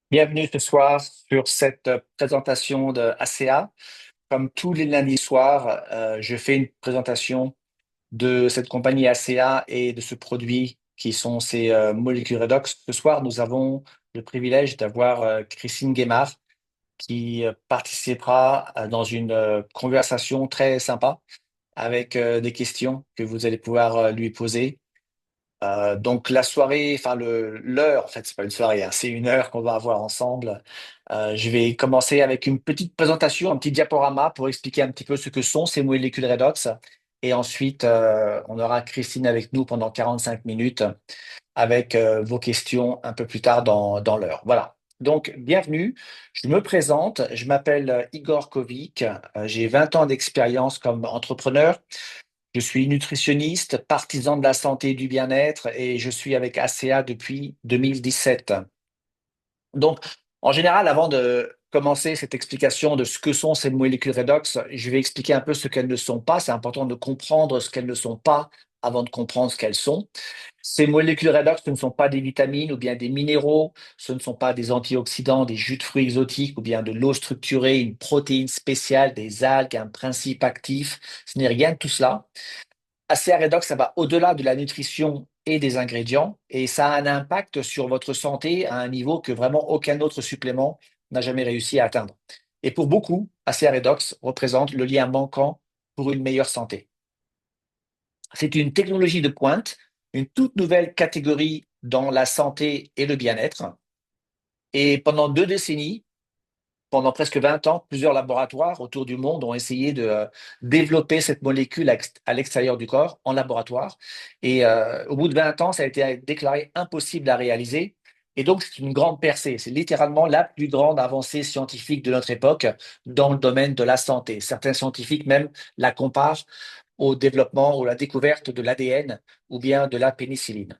Bienvenue ce soir sur cette présentation de ACA. Comme tous les lundis soirs, je fais une présentation de cette compagnie ACA et de ce produit qui sont ces molécules redox. Ce soir, nous avons le privilège d'avoir Christine Guémard qui participera dans une conversation très sympa avec des questions que vous allez pouvoir lui poser. Donc la soirée, enfin l'heure, en fait, c'est pas une soirée, hein, c'est une heure qu'on va avoir ensemble. Je vais commencer avec une petite présentation, un petit diaporama pour expliquer un petit peu ce que sont ces molécules redox. Et ensuite, on aura Christine avec nous pendant 45 minutes avec vos questions un peu plus tard dans l'heure. Voilà. Donc, bienvenue. Je me présente. Je m'appelle Igor Kovic. J'ai 20 ans d'expérience comme entrepreneur. Je suis nutritionniste, partisan de la santé et du bien-être et je suis avec ACA depuis 2017. Donc, en général, avant de commencer cette explication de ce que sont ces molécules redox, je vais expliquer un peu ce qu'elles ne sont pas. C'est important de comprendre ce qu'elles ne sont pas avant de comprendre ce qu'elles sont. Ces molécules redox ne sont pas des vitamines ou bien des minéraux, ce ne sont pas des antioxydants, des jus de fruits exotiques ou bien de l'eau structurée, une protéine spéciale, des algues, un principe actif. Ce n'est rien de tout cela. ACA Redox, ça va au-delà de la nutrition et des ingrédients et ça a un impact sur votre santé à un niveau que vraiment aucun autre supplément n'a jamais réussi à atteindre. Et pour beaucoup, ACA Redox représente le lien manquant pour une meilleure santé. C'est une technologie de pointe, une toute nouvelle catégorie dans la santé et le bien-être. Et pendant 2 décennies, pendant presque 20 ans, plusieurs laboratoires autour du monde ont essayé de développer cette molécule à l'extérieur du corps, en laboratoire. Et au bout de 20 ans, ça a été déclaré impossible à réaliser. Et donc, c'est une grande percée. C'est littéralement la plus grande avancée scientifique de notre époque dans le domaine de la santé. Certains scientifiques même la comparent au développement ou à la découverte de l'ADN ou bien de la pénicilline.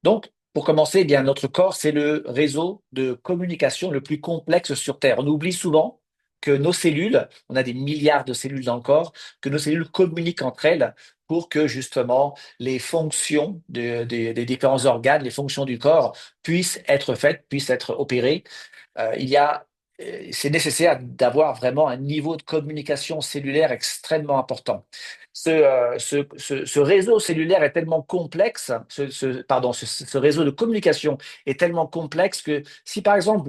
Donc, pour commencer, eh bien, notre corps, c'est le réseau de communication le plus complexe sur Terre. On oublie souvent que nos cellules, on a des milliards de cellules dans le corps, que nos cellules communiquent entre elles pour que justement les fonctions des différents organes, les fonctions du corps puissent être faites, puissent être opérées. Il y a, c'est nécessaire d'avoir vraiment un niveau de communication cellulaire extrêmement important. Ce réseau cellulaire est tellement complexe, ce réseau de communication est tellement complexe que si par exemple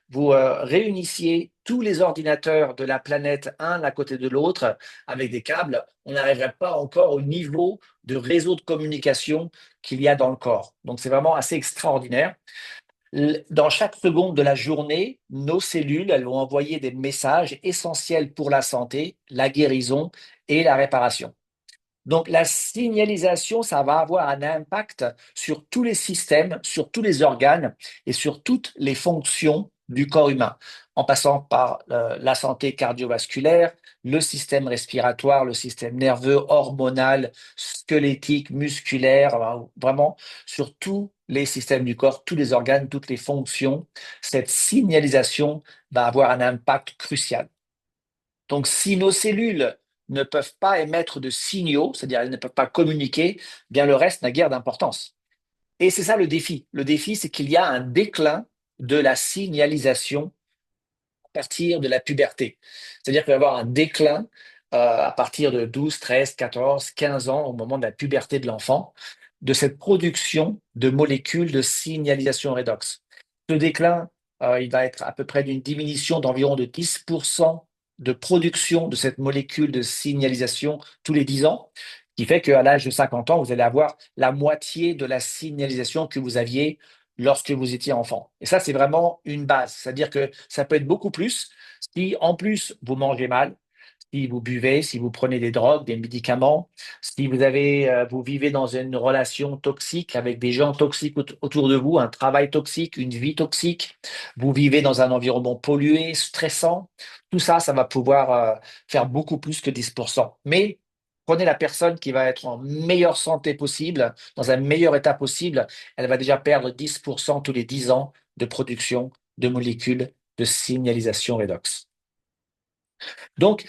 vous réunissiez tous les ordinateurs de la planète un à côté de l'autre avec des câbles, on n'arriverait pas encore au niveau de réseau de communication qu'il y a dans le corps. Donc c'est vraiment assez extraordinaire. Dans chaque seconde de la journée, nos cellules, elles vont envoyer des messages essentiels pour la santé, la guérison et la réparation. Donc, la signalisation, ça va avoir un impact sur tous les systèmes, sur tous les organes et sur toutes les fonctions du corps humain, en passant par la santé cardiovasculaire, le système respiratoire, le système nerveux, hormonal, squelettique, musculaire, vraiment sur tous les systèmes du corps, tous les organes, toutes les fonctions. Cette signalisation va avoir un impact crucial. Donc, si nos cellules ne peuvent pas émettre de signaux, c'est-à-dire elles ne peuvent pas communiquer, eh bien le reste n'a guère d'importance. Et c'est ça le défi. Le défi, c'est qu'il y a un déclin de la signalisation à partir de la puberté. C'est-à-dire qu'il va y avoir un déclin à partir de 12, 13, 14, 15 ans, au moment de la puberté de l'enfant, de cette production de molécules de signalisation redox. Ce déclin, il va être à peu près d'une diminution d'environ de 10% de production de cette molécule de signalisation tous les 10 ans, qui fait qu'à l'âge de 50 ans, vous allez avoir la moitié de la signalisation que vous aviez lorsque vous étiez enfant. Et ça, c'est vraiment une base. C'est-à-dire que ça peut être beaucoup plus si, en plus, vous mangez mal, si vous buvez, si vous prenez des drogues, des médicaments, si vous vivez dans une relation toxique avec des gens toxiques autour de vous, un travail toxique, une vie toxique, vous vivez dans un environnement pollué, stressant, tout ça, ça va pouvoir faire beaucoup plus que 10%. Mais prenez la personne qui va être en meilleure santé possible, dans un meilleur état possible, elle va déjà perdre 10% tous les 10 ans de production de molécules de signalisation redox. Donc,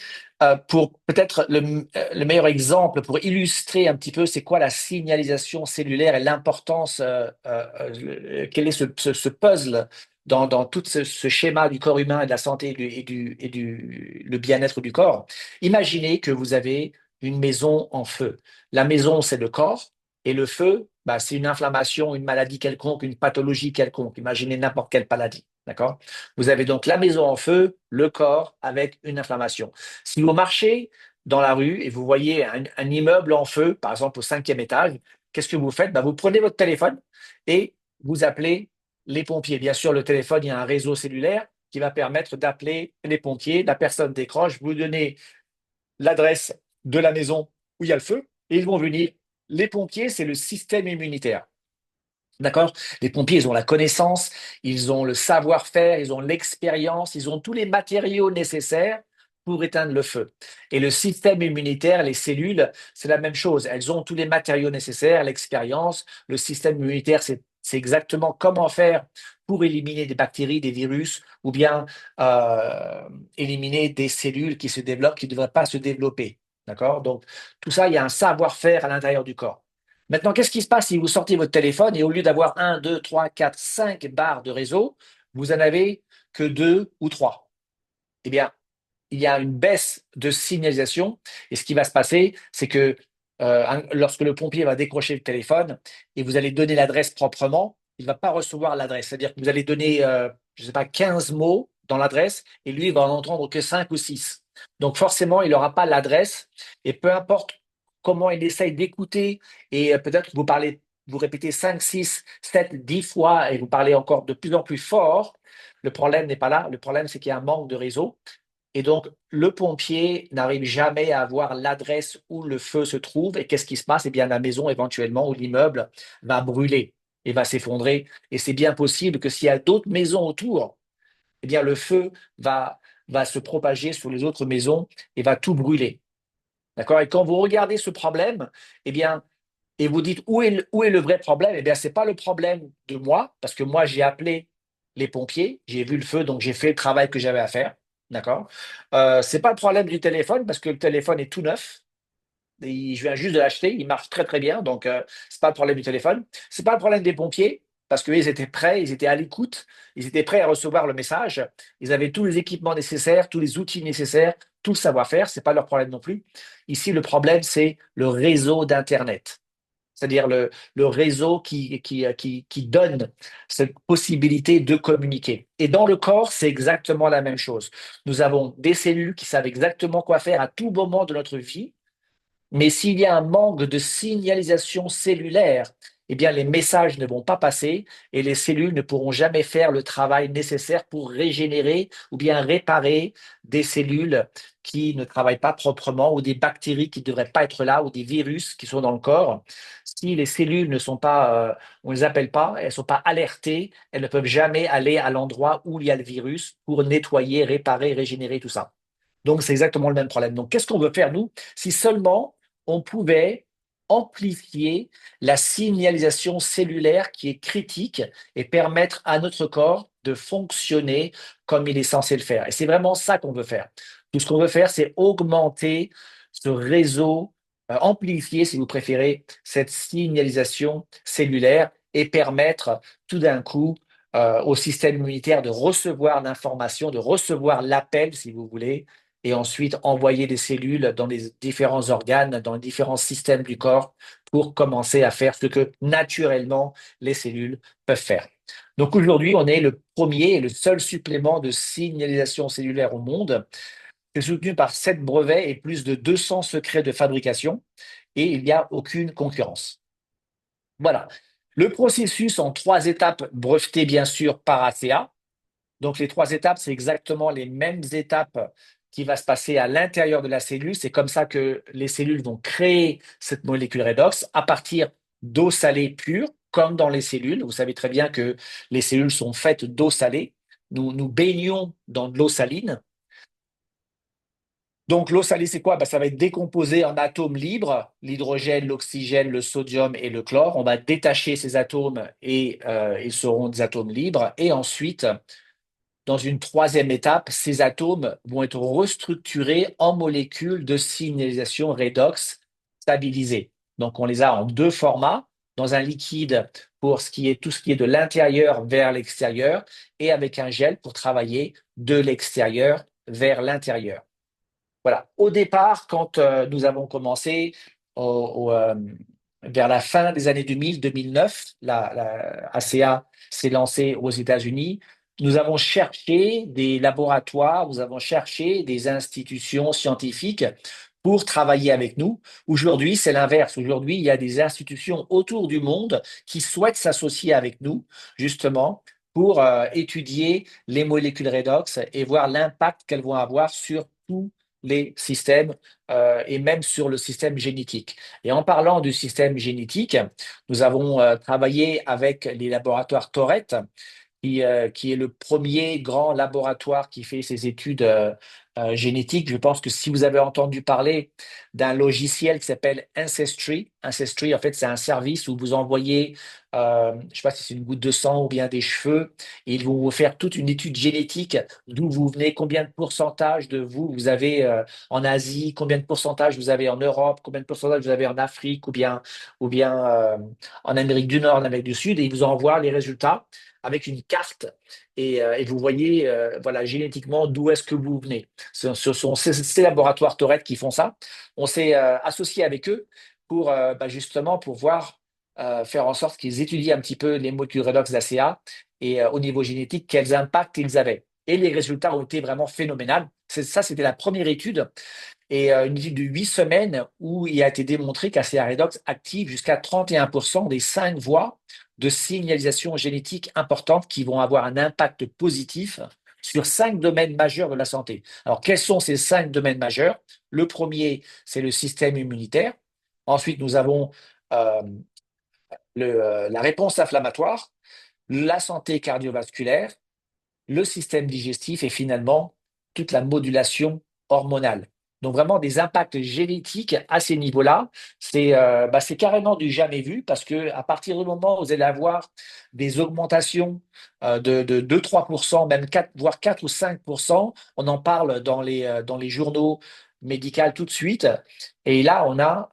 pour peut-être le meilleur exemple pour illustrer un petit peu c'est quoi la signalisation cellulaire et l'importance, quel est ce puzzle dans tout ce schéma du corps humain et de la santé le bien-être du corps. Imaginez que vous avez une maison en feu. La maison, c'est le corps, et le feu, bah, c'est une inflammation, une maladie quelconque, une pathologie quelconque. Imaginez n'importe quelle maladie. D'accord? Vous avez donc la maison en feu, le corps avec une inflammation. Si vous marchez dans la rue et vous voyez un immeuble en feu, par exemple au cinquième étage, qu'est-ce que vous faites? Ben, vous prenez votre téléphone et vous appelez les pompiers. Bien sûr, le téléphone, il y a un réseau cellulaire qui va permettre d'appeler les pompiers. La personne décroche, vous donnez l'adresse de la maison où il y a le feu et ils vont venir. Les pompiers, c'est le système immunitaire. D'accord? Les pompiers, ils ont la connaissance, ils ont le savoir-faire, ils ont l'expérience, ils ont tous les matériaux nécessaires pour éteindre le feu. Et le système immunitaire, les cellules, c'est la même chose. Elles ont tous les matériaux nécessaires, l'expérience. Le système immunitaire, c'est exactement comment faire pour éliminer des bactéries, des virus, ou bien éliminer des cellules qui se développent, qui ne devraient pas se développer. D'accord? Donc, tout ça, il y a un savoir-faire à l'intérieur du corps. Maintenant, qu'est-ce qui se passe si vous sortez votre téléphone et au lieu d'avoir un, 2, 3, 4, 5 barres de réseau, vous en avez que 2 ou 3? Eh bien, il y a une baisse de signalisation et ce qui va se passer, c'est que lorsque le pompier va décrocher le téléphone et vous allez donner l'adresse proprement, il ne va pas recevoir l'adresse. C'est-à-dire que vous allez donner, je ne sais pas, 15 mots dans l'adresse et lui, il va en entendre que 5 ou 6. Donc forcément, il n'aura pas l'adresse et peu importe comment il essaye d'écouter et peut-être que vous parlez, vous répétez 5, 6, 7, 10 fois et vous parlez encore de plus en plus fort, le problème n'est pas là. Le problème, c'est qu'il y a un manque de réseau. Et donc, le pompier n'arrive jamais à avoir l'adresse où le feu se trouve. Et qu'est-ce qui se passe? Eh bien, la maison, éventuellement, ou l'immeuble va brûler et va s'effondrer. Et c'est bien possible que s'il y a d'autres maisons autour, eh bien, le feu va se propager sur les autres maisons et va tout brûler. D'accord? Et quand vous regardez ce problème, eh bien, et vous dites où est le vrai problème? Eh bien, ce n'est pas le problème de moi, parce que moi, j'ai appelé les pompiers, j'ai vu le feu, donc j'ai fait le travail que j'avais à faire. D'accord? Ce n'est pas le problème du téléphone, parce que le téléphone est tout neuf. Je viens juste de l'acheter, il marche très très bien, donc c'est pas le problème du téléphone. C'est pas le problème des pompiers, parce qu'ils étaient prêts, ils étaient à l'écoute, ils étaient prêts à recevoir le message, ils avaient tous les équipements nécessaires, tous les outils nécessaires, tout le savoir-faire, c'est pas leur problème non plus. Ici, le problème, c'est le réseau d'Internet, c'est-à-dire le réseau qui donne cette possibilité de communiquer. Et dans le corps, c'est exactement la même chose. Nous avons des cellules qui savent exactement quoi faire à tout moment de notre vie, mais s'il y a un manque de signalisation cellulaire, eh bien, les messages ne vont pas passer et les cellules ne pourront jamais faire le travail nécessaire pour régénérer ou bien réparer des cellules qui ne travaillent pas proprement ou des bactéries qui ne devraient pas être là ou des virus qui sont dans le corps. Si les cellules ne sont pas, on ne les appelle pas, elles ne sont pas alertées, elles ne peuvent jamais aller à l'endroit où il y a le virus pour nettoyer, réparer, régénérer tout ça. Donc, c'est exactement le même problème. Donc, qu'est-ce qu'on veut faire, nous, si seulement on pouvait amplifier la signalisation cellulaire qui est critique et permettre à notre corps de fonctionner comme il est censé le faire. Et c'est vraiment ça qu'on veut faire. Tout ce qu'on veut faire, c'est augmenter ce réseau, amplifier, si vous préférez, cette signalisation cellulaire et permettre tout d'un coup au système immunitaire de recevoir l'information, de recevoir l'appel, si vous voulez, et ensuite envoyer des cellules dans les différents organes, dans les différents systèmes du corps pour commencer à faire ce que naturellement les cellules peuvent faire. Donc aujourd'hui, on est le premier et le seul supplément de signalisation cellulaire au monde. C'est soutenu par 7 brevets et plus de 200 secrets de fabrication et il n'y a aucune concurrence. Voilà. Le processus en 3 étapes breveté bien sûr par ACA. Donc, les 3 étapes, c'est exactement les mêmes étapes qui va se passer à l'intérieur de la cellule. C'est comme ça que les cellules vont créer cette molécule redox à partir d'eau salée pure, comme dans les cellules. Vous savez très bien que les cellules sont faites d'eau salée. Nous baignons dans de l'eau saline. Donc, l'eau salée, c'est quoi? Ben, ça va être décomposé en atomes libres, l'hydrogène, l'oxygène, le sodium et le chlore. On va détacher ces atomes et ils seront des atomes libres. Et ensuite, dans une troisième étape, ces atomes vont être restructurés en molécules de signalisation redox stabilisées. Donc, on les a en deux formats, dans un liquide pour tout ce qui est de l'intérieur vers l'extérieur et avec un gel pour travailler de l'extérieur vers l'intérieur. Voilà. Au départ, quand nous avons commencé vers la fin des années 2000, 2009, la ACA s'est lancée aux États-Unis. Nous avons cherché des laboratoires, nous avons cherché des institutions scientifiques pour travailler avec nous. Aujourd'hui, c'est l'inverse. Aujourd'hui, il y a des institutions autour du monde qui souhaitent s'associer avec nous, justement, pour étudier les molécules redox et voir l'impact qu'elles vont avoir sur tous les systèmes et même sur le système génétique. Et en parlant du système génétique, nous avons travaillé avec les laboratoires Tourette qui est le premier grand laboratoire qui fait ces études génétiques. Je pense que si vous avez entendu parler d'un logiciel qui s'appelle Ancestry, Ancestry, en fait, c'est un service où vous envoyez, je ne sais pas si c'est une goutte de sang ou bien des cheveux, et ils vont vous faire toute une étude génétique d'où vous venez, combien de pourcentage de vous avez en Asie, combien de pourcentage vous avez en Europe, combien de pourcentage vous avez en Afrique ou bien en Amérique du Nord, en Amérique du Sud, et ils vous envoient les résultats avec une carte et vous voyez voilà, génétiquement d'où est-ce que vous venez. Ce sont ces laboratoires Tourette qui font ça. On s'est associé avec eux pour justement pour voir faire en sorte qu'ils étudient un petit peu les molécules redox d'ACA et au niveau génétique, quels impacts ils avaient. Et les résultats ont été vraiment phénoménaux. Ça, c'était la première étude et une étude de 8 semaines où il a été démontré qu'ACA Redox active jusqu'à 31% des 5 voies de signalisation génétique importantes qui vont avoir un impact positif sur 5 domaines majeurs de la santé. Alors, quels sont ces 5 domaines majeurs? Le premier, c'est le système immunitaire. Ensuite, nous avons euh, la réponse inflammatoire, la santé cardiovasculaire, le système digestif et finalement toute la modulation hormonale. Donc vraiment des impacts génétiques à ces niveaux-là, c'est carrément du jamais vu parce que à partir du moment où vous allez avoir des augmentations de 2-3%, même 4, voire 4 ou 5%, on en parle dans les journaux médicaux tout de suite. Et là, on a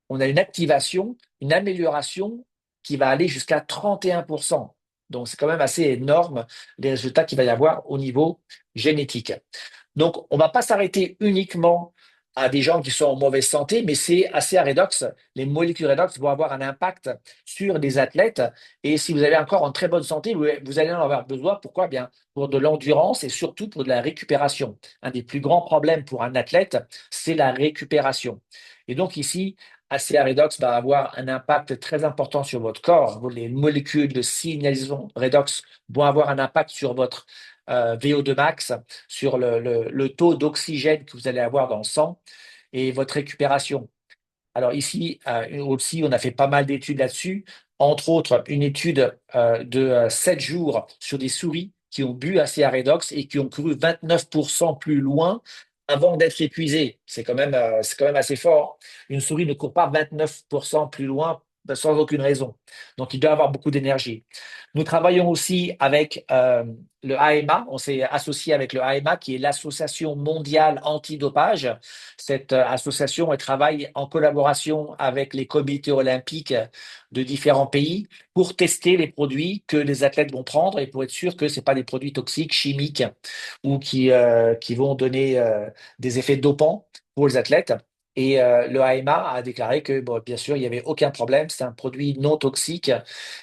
une activation, une amélioration qui va aller jusqu'à 31%. Donc, c'est quand même assez énorme les résultats qu'il va y avoir au niveau génétique. Donc, on ne va pas s'arrêter uniquement à des gens qui sont en mauvaise santé, mais c'est assez redox. Les molécules redox vont avoir un impact sur des athlètes. Et si vous avez encore en très bonne santé, vous allez en avoir besoin. Pourquoi? Bien, pour de l'endurance et surtout pour de la récupération. Un des plus grands problèmes pour un athlète, c'est la récupération. Et donc ici, ACA redox va avoir un impact très important sur votre corps. Les molécules de signalisation redox vont avoir un impact sur votre VO2 max, sur le taux d'oxygène que vous allez avoir dans le sang et votre récupération. Alors ici aussi, on a fait pas mal d'études là-dessus, entre autres une étude de 7 jours sur des souris qui ont bu ACA redox et qui ont couru 29% plus loin avant d'être épuisées. C'est quand même assez fort. Une souris ne court pas 29% plus loin sans aucune raison. Donc, il doit avoir beaucoup d'énergie. Nous travaillons aussi avec le AMA. On s'est associé avec le AMA, qui est l'Association mondiale antidopage. Cette association, elle travaille en collaboration avec les comités olympiques de différents pays pour tester les produits que les athlètes vont prendre et pour être sûr que ce pas des produits toxiques, chimiques ou qui vont donner des effets dopants pour les athlètes. Et le AMA a déclaré que, bon, bien sûr, il n'y avait aucun problème, c'est un produit non toxique.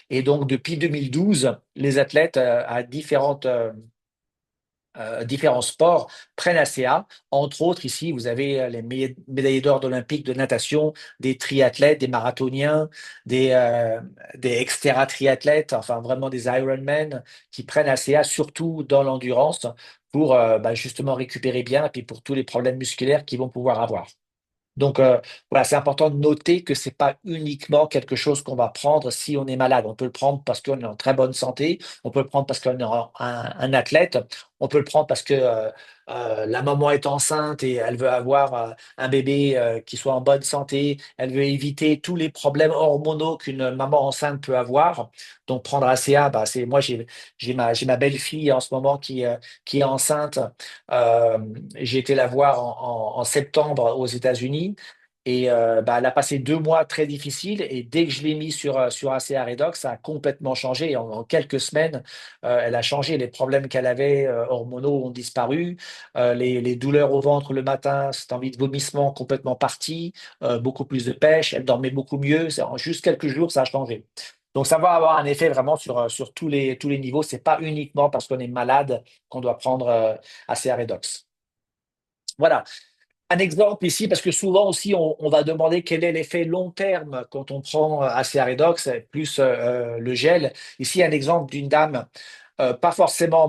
Et donc, depuis 2012, les athlètes à différents sports prennent ACA. Entre autres, ici, vous avez les médaillés d'or olympiques de natation, des triathlètes, des marathoniens, des extra-triathlètes, enfin vraiment des Ironman qui prennent ACA, surtout dans l'endurance, pour justement récupérer bien et puis pour tous les problèmes musculaires qu'ils vont pouvoir avoir. Donc, voilà, c'est important de noter que c'est pas uniquement quelque chose qu'on va prendre si on est malade. On peut le prendre parce qu'on est en très bonne santé, on peut le prendre parce qu'on est un athlète, on peut le prendre parce que la maman est enceinte et elle veut avoir un bébé qui soit en bonne santé. Elle veut éviter tous les problèmes hormonaux qu'une maman enceinte peut avoir. Donc prendre ACA, bah, c'est moi j'ai ma belle-fille en ce moment qui est enceinte. Euh, j'ai été la voir en septembre aux États-Unis. Et bah, elle a passé 2 mois très difficiles et dès que je l'ai mis sur ACA Redox, ça a complètement changé. En quelques semaines, elle a changé. Les problèmes qu'elle avait hormonaux ont disparu. Les douleurs au ventre le matin, cette envie de vomissement complètement partie. Beaucoup plus de pêche. Elle dormait beaucoup mieux. En juste quelques jours, ça a changé. Donc ça va avoir un effet vraiment sur tous les niveaux. C'est pas uniquement parce qu'on est malade qu'on doit prendre ACA Redox. Voilà. Un exemple ici, parce que souvent aussi, on va demander quel est l'effet long terme quand on prend ACA Redox plus le gel. Ici, un exemple d'une dame, pas forcément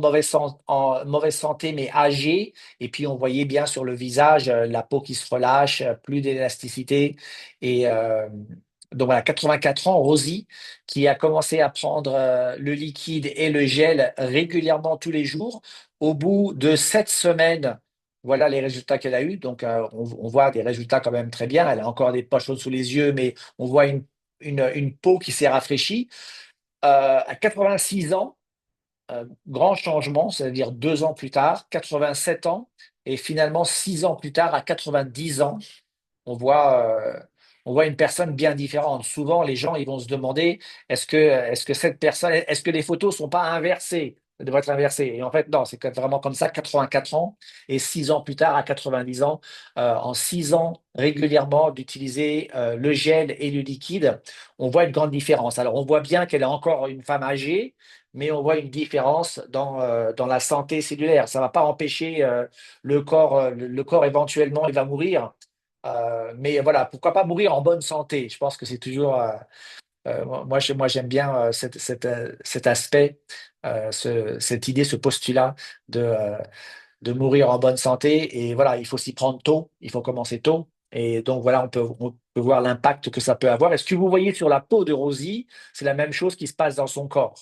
en mauvaise santé, mais âgée. Et puis, on voyait bien sur le visage la peau qui se relâche, plus d'élasticité. Et donc, voilà, 84 ans, Rosie, qui a commencé à prendre le liquide et le gel régulièrement tous les jours. Au bout de 7 semaines, voilà les résultats qu'elle a eus. Donc, on voit des résultats quand même très bien. Elle a encore des poches chaudes sous les yeux, mais on voit une peau qui s'est rafraîchie. À 86 ans, grand changement, c'est-à-dire 2 ans plus tard, 87 ans, et finalement 6 ans plus tard, à 90 ans, on voit, euh, on voit une personne bien différente. Souvent, les gens ils vont se demander est-ce que cette personne, est-ce que les photos sont pas inversées? Ça devrait être inversé. Et en fait, non, c'est vraiment comme ça, 84 ans et 6 ans plus tard, à 90 ans, en 6 ans régulièrement d'utiliser le gel et le liquide, on voit une grande différence. Alors, on voit bien qu'elle est encore une femme âgée, mais on voit une différence dans la santé cellulaire. Ça ne va pas empêcher le corps éventuellement, il va mourir. Mais voilà, pourquoi pas mourir en bonne santé? Je pense que c'est toujours. Moi, j'aime bien cet aspect, cette idée, ce postulat de mourir en bonne santé. Et voilà, il faut s'y prendre tôt, il faut commencer tôt. Et donc voilà, on peut voir l'impact que ça peut avoir. Et ce que vous voyez sur la peau de Rosie, c'est la même chose qui se passe dans son corps.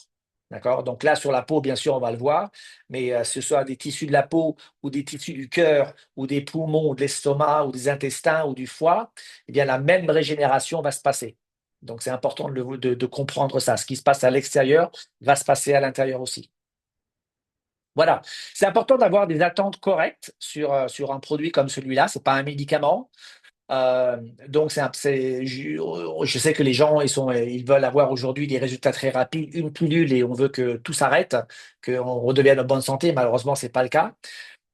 D'accord? Donc là, sur la peau, bien sûr, on va le voir, mais ce soit des tissus de la peau ou des tissus du cœur ou des poumons ou de l'estomac ou des intestins ou du foie, eh bien, la même régénération va se passer. Donc c'est important de comprendre ça. Ce qui se passe à l'extérieur va se passer à l'intérieur aussi. Voilà, c'est important d'avoir des attentes correctes sur un produit comme celui-là. C'est pas un médicament. Euh, donc, je sais que les gens, ils veulent avoir aujourd'hui des résultats très rapides, une pilule et on veut que tout s'arrête, qu'on redevienne en bonne santé. Malheureusement, c'est pas le cas.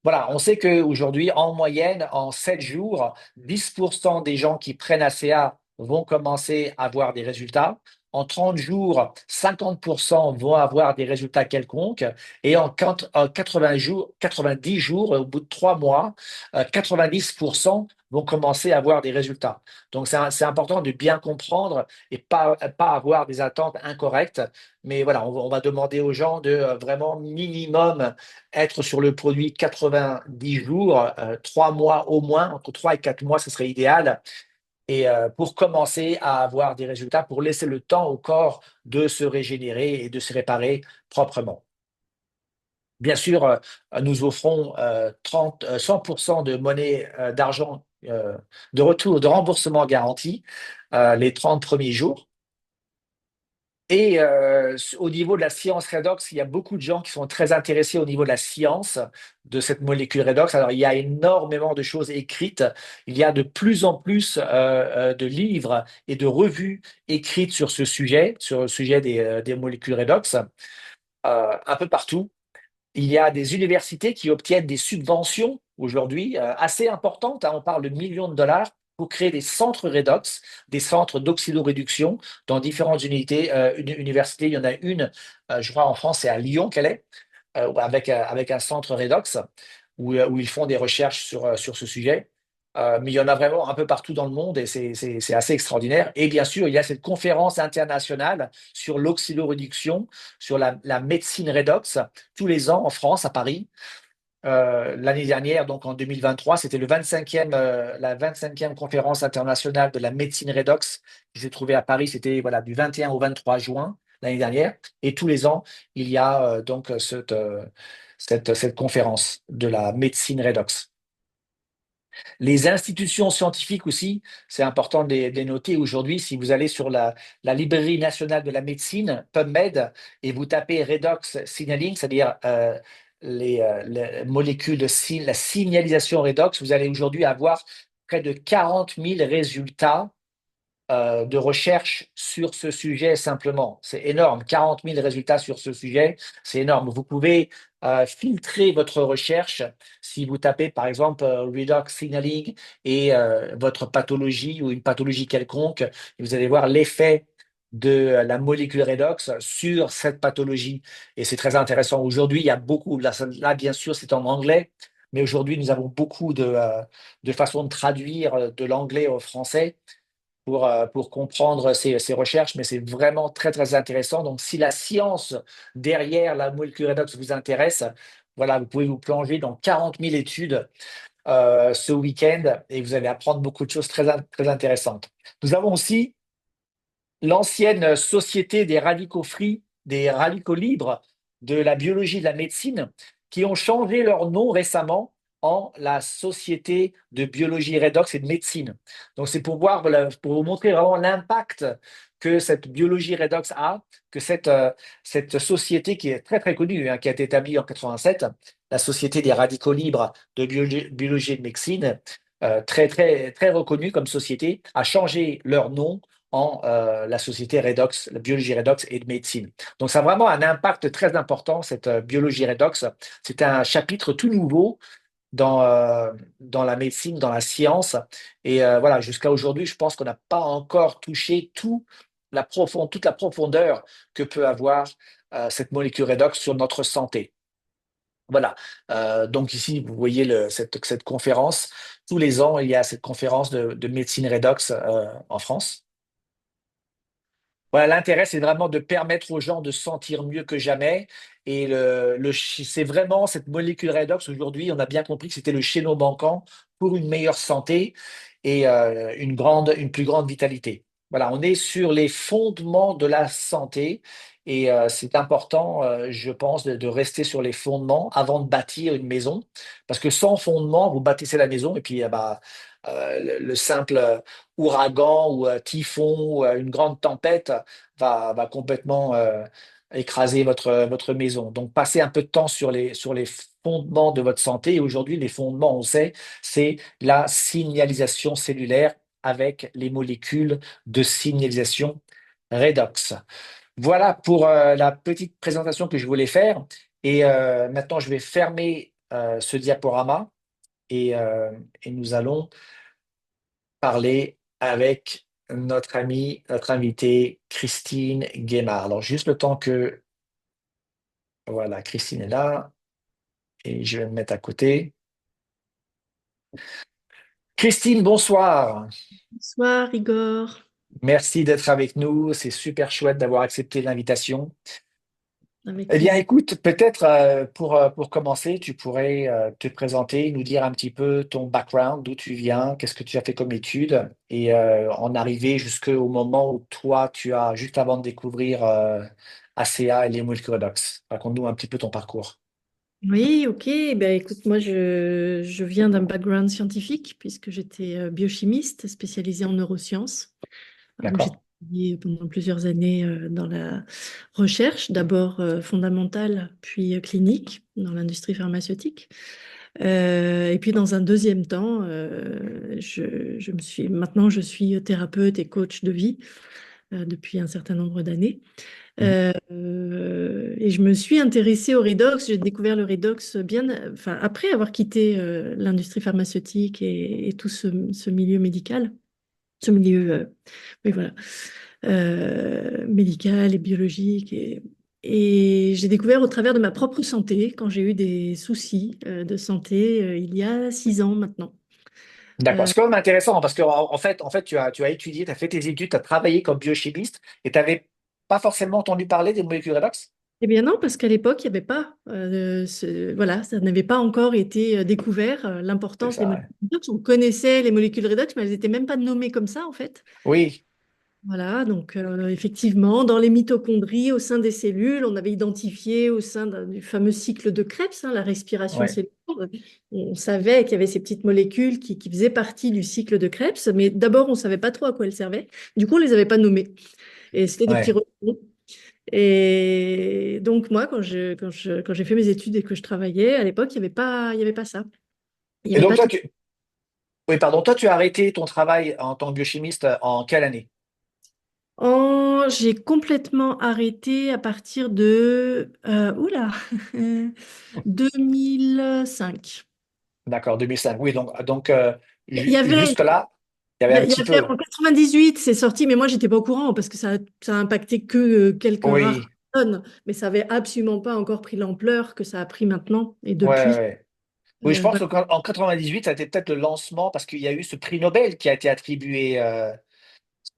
Voilà, on sait qu'aujourd'hui, en moyenne, en 7 jours, 10% des gens qui prennent ACA vont commencer à avoir des résultats. En 30 jours, 50% vont avoir des résultats quelconques. Et en 80 jours, 90 jours, au bout de 3 mois, 90% vont commencer à avoir des résultats. Donc, c'est important de bien comprendre et pas avoir des attentes incorrectes. Mais voilà, on va demander aux gens de vraiment minimum être sur le produit 90 jours, 3 mois au moins, entre 3 et 4 mois, ce serait idéal. Et pour commencer à avoir des résultats, pour laisser le temps au corps de se régénérer et de se réparer proprement. Bien sûr, nous offrons 100% de monnaie d'argent de retour, de remboursement garanti les 30 premiers jours. Et au niveau de la science redox, il y a beaucoup de gens qui sont très intéressés au niveau de la science de cette molécule redox. Alors, il y a énormément de choses écrites. Il y a de plus en plus de livres et de revues écrites sur le sujet des molécules redox, un peu partout. Il y a des universités qui obtiennent des subventions aujourd'hui assez importantes, hein. On parle de millions de dollars pour créer des centres redox, des centres d'oxydoréduction dans différentes universités. Il y en a une, je crois en France, c'est à Lyon qu'elle est, avec un centre redox où ils font des recherches sur ce sujet. Mais il y en a vraiment un peu partout dans le monde et c'est assez extraordinaire. Et bien sûr, il y a cette conférence internationale sur l'oxydoréduction, sur la médecine redox, tous les ans en France, à Paris. L'année dernière, donc en 2023, c'était la 25e conférence internationale de la médecine redox qui s'est trouvée à Paris. C'était voilà, du 21 au 23 juin l'année dernière. Et tous les ans, il y a donc cette conférence de la médecine redox. Les institutions scientifiques aussi, c'est important de les noter aujourd'hui. Si vous allez sur la Librairie nationale de la médecine, PubMed, et vous tapez redox signaling, c'est-à-dire les molécules la signalisation redox, vous allez aujourd'hui avoir près de 40 000 résultats de recherche sur ce sujet simplement. C'est énorme, 40 000 résultats sur ce sujet, c'est énorme. Vous pouvez filtrer votre recherche si vous tapez par exemple redox signaling et votre pathologie ou une pathologie quelconque, et vous allez voir l'effet de la molécule redox sur cette pathologie. Et c'est très intéressant. Aujourd'hui, il y a beaucoup, là bien sûr, c'est en anglais, mais aujourd'hui, nous avons beaucoup de façons de traduire de l'anglais au français pour comprendre ces recherches, mais c'est vraiment très, très intéressant. Donc, si la science derrière la molécule redox vous intéresse, voilà, vous pouvez vous plonger dans 40 000 études ce week-end et vous allez apprendre beaucoup de choses très, très intéressantes. Nous avons aussi l'ancienne société des radicaux free, des radicaux libres de la biologie et de la médecine, qui ont changé leur nom récemment en la Société de biologie redox et de médecine. Donc c'est pour voir, voilà, pour vous montrer vraiment l'impact que cette biologie redox a, que cette société qui est très très connue, hein, qui a été établie en 87, la Société des radicaux libres de biologie et de médecine, très très très reconnue comme société, a changé leur nom en la société redox, la biologie redox et de médecine. Donc, ça a vraiment un impact très important, cette biologie redox. C'est un chapitre tout nouveau dans la médecine, dans la science. Et voilà, jusqu'à aujourd'hui, je pense qu'on n'a pas encore touché toute la profondeur que peut avoir cette molécule redox sur notre santé. Voilà. Donc ici, vous voyez cette conférence. Tous les ans, il y a cette conférence de médecine redox en France. Voilà, l'intérêt, c'est vraiment de permettre aux gens de se sentir mieux que jamais. Et c'est vraiment cette molécule redox. Aujourd'hui, on a bien compris que c'était le chaînon manquant pour une meilleure santé et une plus grande vitalité. Voilà, on est sur les fondements de la santé et c'est important, je pense, de rester sur les fondements avant de bâtir une maison. Parce que sans fondement, vous bâtissez la maison et puis bah, le simple ouragan ou typhon ou une grande tempête va complètement écraser votre maison. Donc, passez un peu de temps sur les fondements de votre santé. Et aujourd'hui, les fondements, on sait, c'est la signalisation cellulaire avec les molécules de signalisation redox. Voilà pour la petite présentation que je voulais faire. Et maintenant, je vais fermer ce diaporama et nous allons parler avec notre amie, notre invitée, Christine Guémard. Alors, juste le temps que, voilà, Christine est là et je vais me mettre à côté. Christine, bonsoir. Bonsoir Igor, Merci d'être avec nous. C'est super chouette d'avoir accepté l'invitation. avec Eh bien, plaisir. écoute, peut-être pour commencer, tu pourrais te présenter, nous dire un petit peu ton background, d'où tu viens, qu'est-ce que tu as fait comme études, et en arriver jusqu'au moment où toi, tu as, juste avant de découvrir ACA et les molécules redox. Raconte-nous un petit peu ton parcours. Oui, ok. Ben, écoute, moi je viens d'un background scientifique puisque j'étais biochimiste spécialisée en neurosciences. Donc j'ai D'accord? travaillé pendant plusieurs années dans la recherche, d'abord fondamentale, puis clinique dans l'industrie pharmaceutique. Et puis dans un deuxième temps, maintenant je suis thérapeute et coach de vie depuis un certain nombre d'années. Mhm. Et je me suis intéressée au redox. J'ai découvert le redox bien, enfin, après avoir quitté l'industrie pharmaceutique et tout ce milieu médical, ce milieu, oui, voilà, médical et biologique. Et j'ai découvert au travers de ma propre santé, quand j'ai eu des soucis de santé il y a 6 ans maintenant. D'accord. Euh, C'est quand même intéressant parce que en fait, tu as étudié, tu as fait tes études, tu as travaillé comme biochimiste et tu n'avais pas forcément entendu parler des molécules redox? Eh bien non, parce qu'à l'époque, il n'y avait pas, voilà, ça n'avait pas encore été découvert, C'est l'importance des ça, molécules ouais. redox. On connaissait les molécules redox, mais elles n'étaient même pas nommées comme ça, en fait. Oui. Voilà, donc effectivement, dans les mitochondries, au sein des cellules, on avait identifié au sein du fameux cycle de Krebs, hein, la respiration Ouais. cellulaire, on savait qu'il y avait ces petites molécules qui faisaient partie du cycle de Krebs, mais d'abord, on ne savait pas trop à quoi elles servaient. Du coup, on ne les avait pas nommées. Et c'était des petits Ouais. robots. Et donc, moi, quand j'ai fait mes études et que je travaillais, à l'époque, il y avait pas ça. Il n'y Et avait donc pas toi, tout. oui, pardon, toi, tu as arrêté ton travail en tant que biochimiste en quelle année? J'ai complètement arrêté à partir de oula, 2005. D'accord, 2005. Oui, donc Il y avait, jusque-là, il y avait un il y petit avait peu. en 98, c'est sorti, mais moi j'étais pas au courant parce que ça a impacté que quelques rares Oui, personnes, mais ça avait absolument pas encore pris l'ampleur que ça a pris maintenant. Et ouais, depuis, ouais. Oui, je pense voilà. qu'en 98, ça a été peut-être le lancement parce qu'il y a eu ce prix Nobel qui a été attribué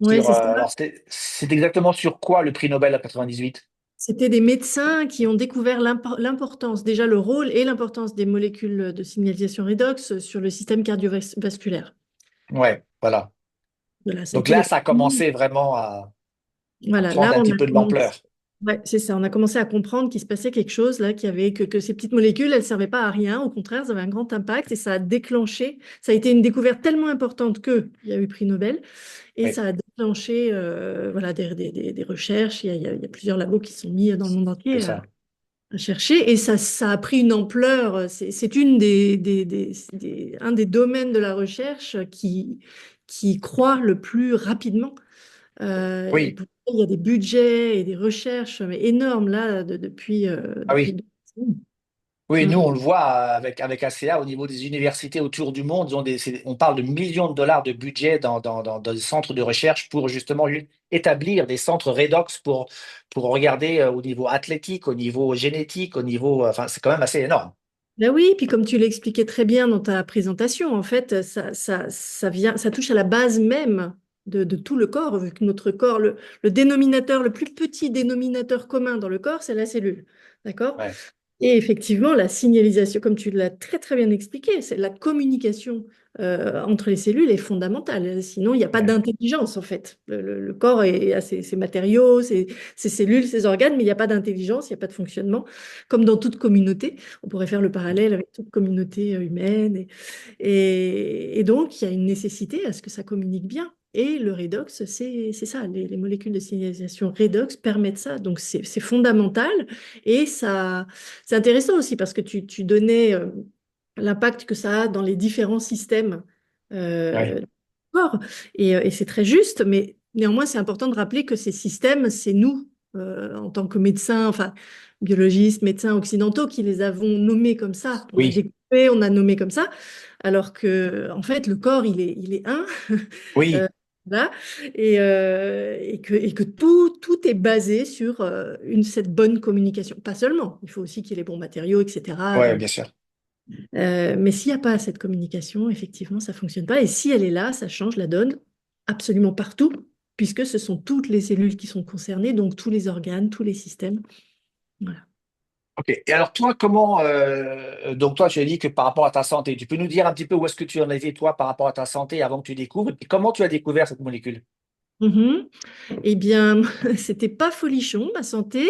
Ouais, sur. c'est ça. Alors, c'est exactement sur quoi le prix Nobel en 98? C'était des médecins qui ont découvert l'importance, déjà le rôle et l'importance des molécules de signalisation redox sur le système cardiovasculaire. Ouais, voilà. Voilà, ça a Donc été là, les ça a premiers. commencé vraiment à Voilà, là, prendre un on petit a peu de commencé. l'ampleur. Ouais, c'est ça. On a commencé à comprendre qu'il se passait quelque chose là, que ces petites molécules, elles ne servaient pas à rien. Au contraire, elles avaient un grand impact et ça a déclenché. Ça a été une découverte tellement importante qu'il y a eu prix Nobel et Oui, ça a déclenché voilà, des recherches. Il y a plusieurs labos qui sont mis dans le monde c'est entier ça. à chercher et ça a pris une ampleur. C'est une un des domaines de la recherche qui croît le plus rapidement. Et Oui, pour ça, il y a des budgets et des recherches mais énormes là ah depuis oui. 2 décennies. Oui, nous, Mm. on le voit avec ACA au niveau des universités autour du monde. Ils ont on parle de millions de dollars de budget dans des centres de recherche pour justement établir des centres redox pour regarder au niveau athlétique, au niveau génétique, au niveau. Enfin, c'est quand même assez énorme. Ben oui, puis comme tu l'expliquais très bien dans ta présentation, en fait, ça touche à la base même de tout le corps, vu que notre corps, le dénominateur, le plus petit dénominateur commun dans le corps, c'est la cellule. D'accord? Ouais, Et effectivement, la signalisation, comme tu l'as très très bien expliqué, c'est la communication entre les cellules est fondamentale. Sinon, il n'y a pas ouais, d'intelligence en fait. Le corps a ses matériaux, ses cellules, ses organes, mais il n'y a pas d'intelligence, il n'y a pas de fonctionnement. Comme dans toute communauté, on pourrait faire le parallèle avec toute communauté humaine. Et donc, il y a une nécessité à ce que ça communique bien. Et le redox, c'est ça. Les molécules de signalisation redox permettent ça. Donc, c'est fondamental. Et ça, c'est intéressant aussi parce que tu donnais l'impact que ça a dans les différents systèmes ouais, du corps. Et c'est très juste, mais néanmoins, c'est important de rappeler que ces systèmes, c'est nous, en tant que médecins, enfin, biologistes, médecins occidentaux, qui les avons nommés comme ça. On a oui, découpé, on a nommé comme ça, alors que, en fait, le corps, il est un. oui, Euh, voilà. Et que tout est basé sur cette bonne communication. Pas seulement, il faut aussi qu'il y ait les bons matériaux, etc. ouais, bien sûr. Mais s'il n'y a pas cette communication, effectivement, ça ne fonctionne pas. Et si elle est là, ça change la donne absolument partout, puisque ce sont toutes les cellules qui sont concernées, donc tous les organes, tous les systèmes. Voilà. Ok. Et alors toi, comment donc toi, tu as dit que par rapport à ta santé, tu peux nous dire un petit peu où est-ce que tu en étais toi par rapport à ta santé avant que tu découvres et comment tu as découvert cette molécule? Mhm. Eh bien, c'était pas folichon, ma santé.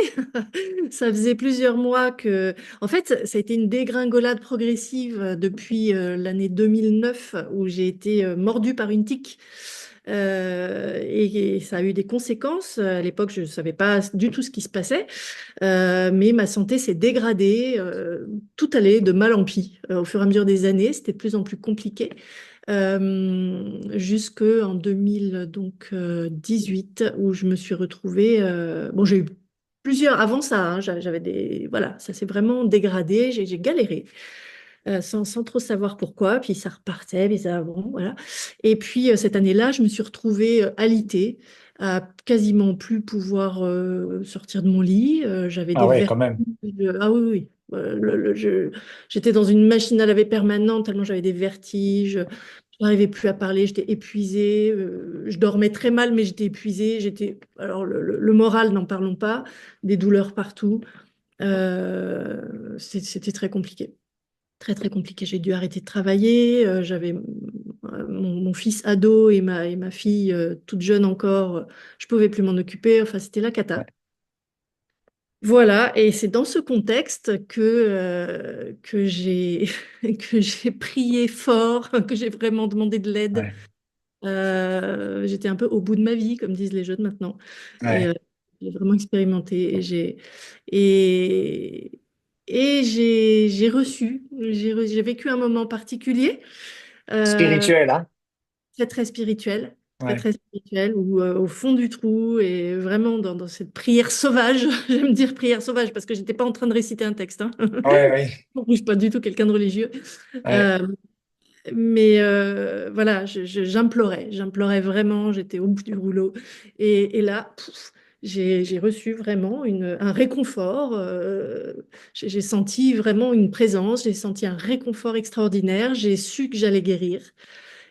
Ça faisait plusieurs mois que... En fait, ça a été une dégringolade progressive depuis l'année 2009 où j'ai été mordue par une tique. Et ça a eu des conséquences. À l'époque, je ne savais pas du tout ce qui se passait. Mais ma santé s'est dégradée. Tout allait de mal en pis au fur et à mesure des années. C'était de plus en plus compliqué. Jusqu'en 2018 où je me suis retrouvée. Bon, j'ai eu plusieurs avant ça, hein, j'avais des. Voilà, ça s'est vraiment dégradé. J'ai galéré sans trop savoir pourquoi. Puis ça repartait, puis ça. Bon, voilà. Et puis cette année-là, je me suis retrouvée alitée, à quasiment plus pouvoir sortir de mon lit. J'avais Ah des ouais, vertiges. quand même. Ah oui, oui. J'étais dans une machine à laver permanente tellement j'avais des vertiges. Je n'arrivais plus à parler, j'étais épuisée. Je dormais très mal, mais j'étais épuisée. Alors le moral, n'en parlons pas. Des douleurs partout. C'était très compliqué. Très, très compliqué. J'ai dû arrêter de travailler. J'avais mon fils ado et ma fille toute jeune encore, je pouvais plus m'en occuper. Enfin, c'était la ouais, cata. Voilà, et c'est dans ce contexte que j'ai que j'ai prié fort, que j'ai vraiment demandé de l'aide. ouais, J'étais un peu au bout de ma vie, comme disent les jeunes maintenant. Et ouais. j'ai vraiment expérimenté. Et, j'ai reçu, j'ai vécu un moment particulier, euh, Spirituel, hein? très très spirituel, très Ouais, très spirituel, où au fond du trou et vraiment dans cette prière sauvage, j'aime dire prière sauvage parce que j'étais pas en train de réciter un texte, hein. ouais, ouais, Je suis pas du tout quelqu'un de religieux. ouais. Euh, mais voilà, j'implorais vraiment, j'étais au bout du rouleau. Et là, pouf, j'ai reçu vraiment un réconfort. J'ai senti vraiment une présence, j'ai senti un réconfort extraordinaire. J'ai su que j'allais guérir.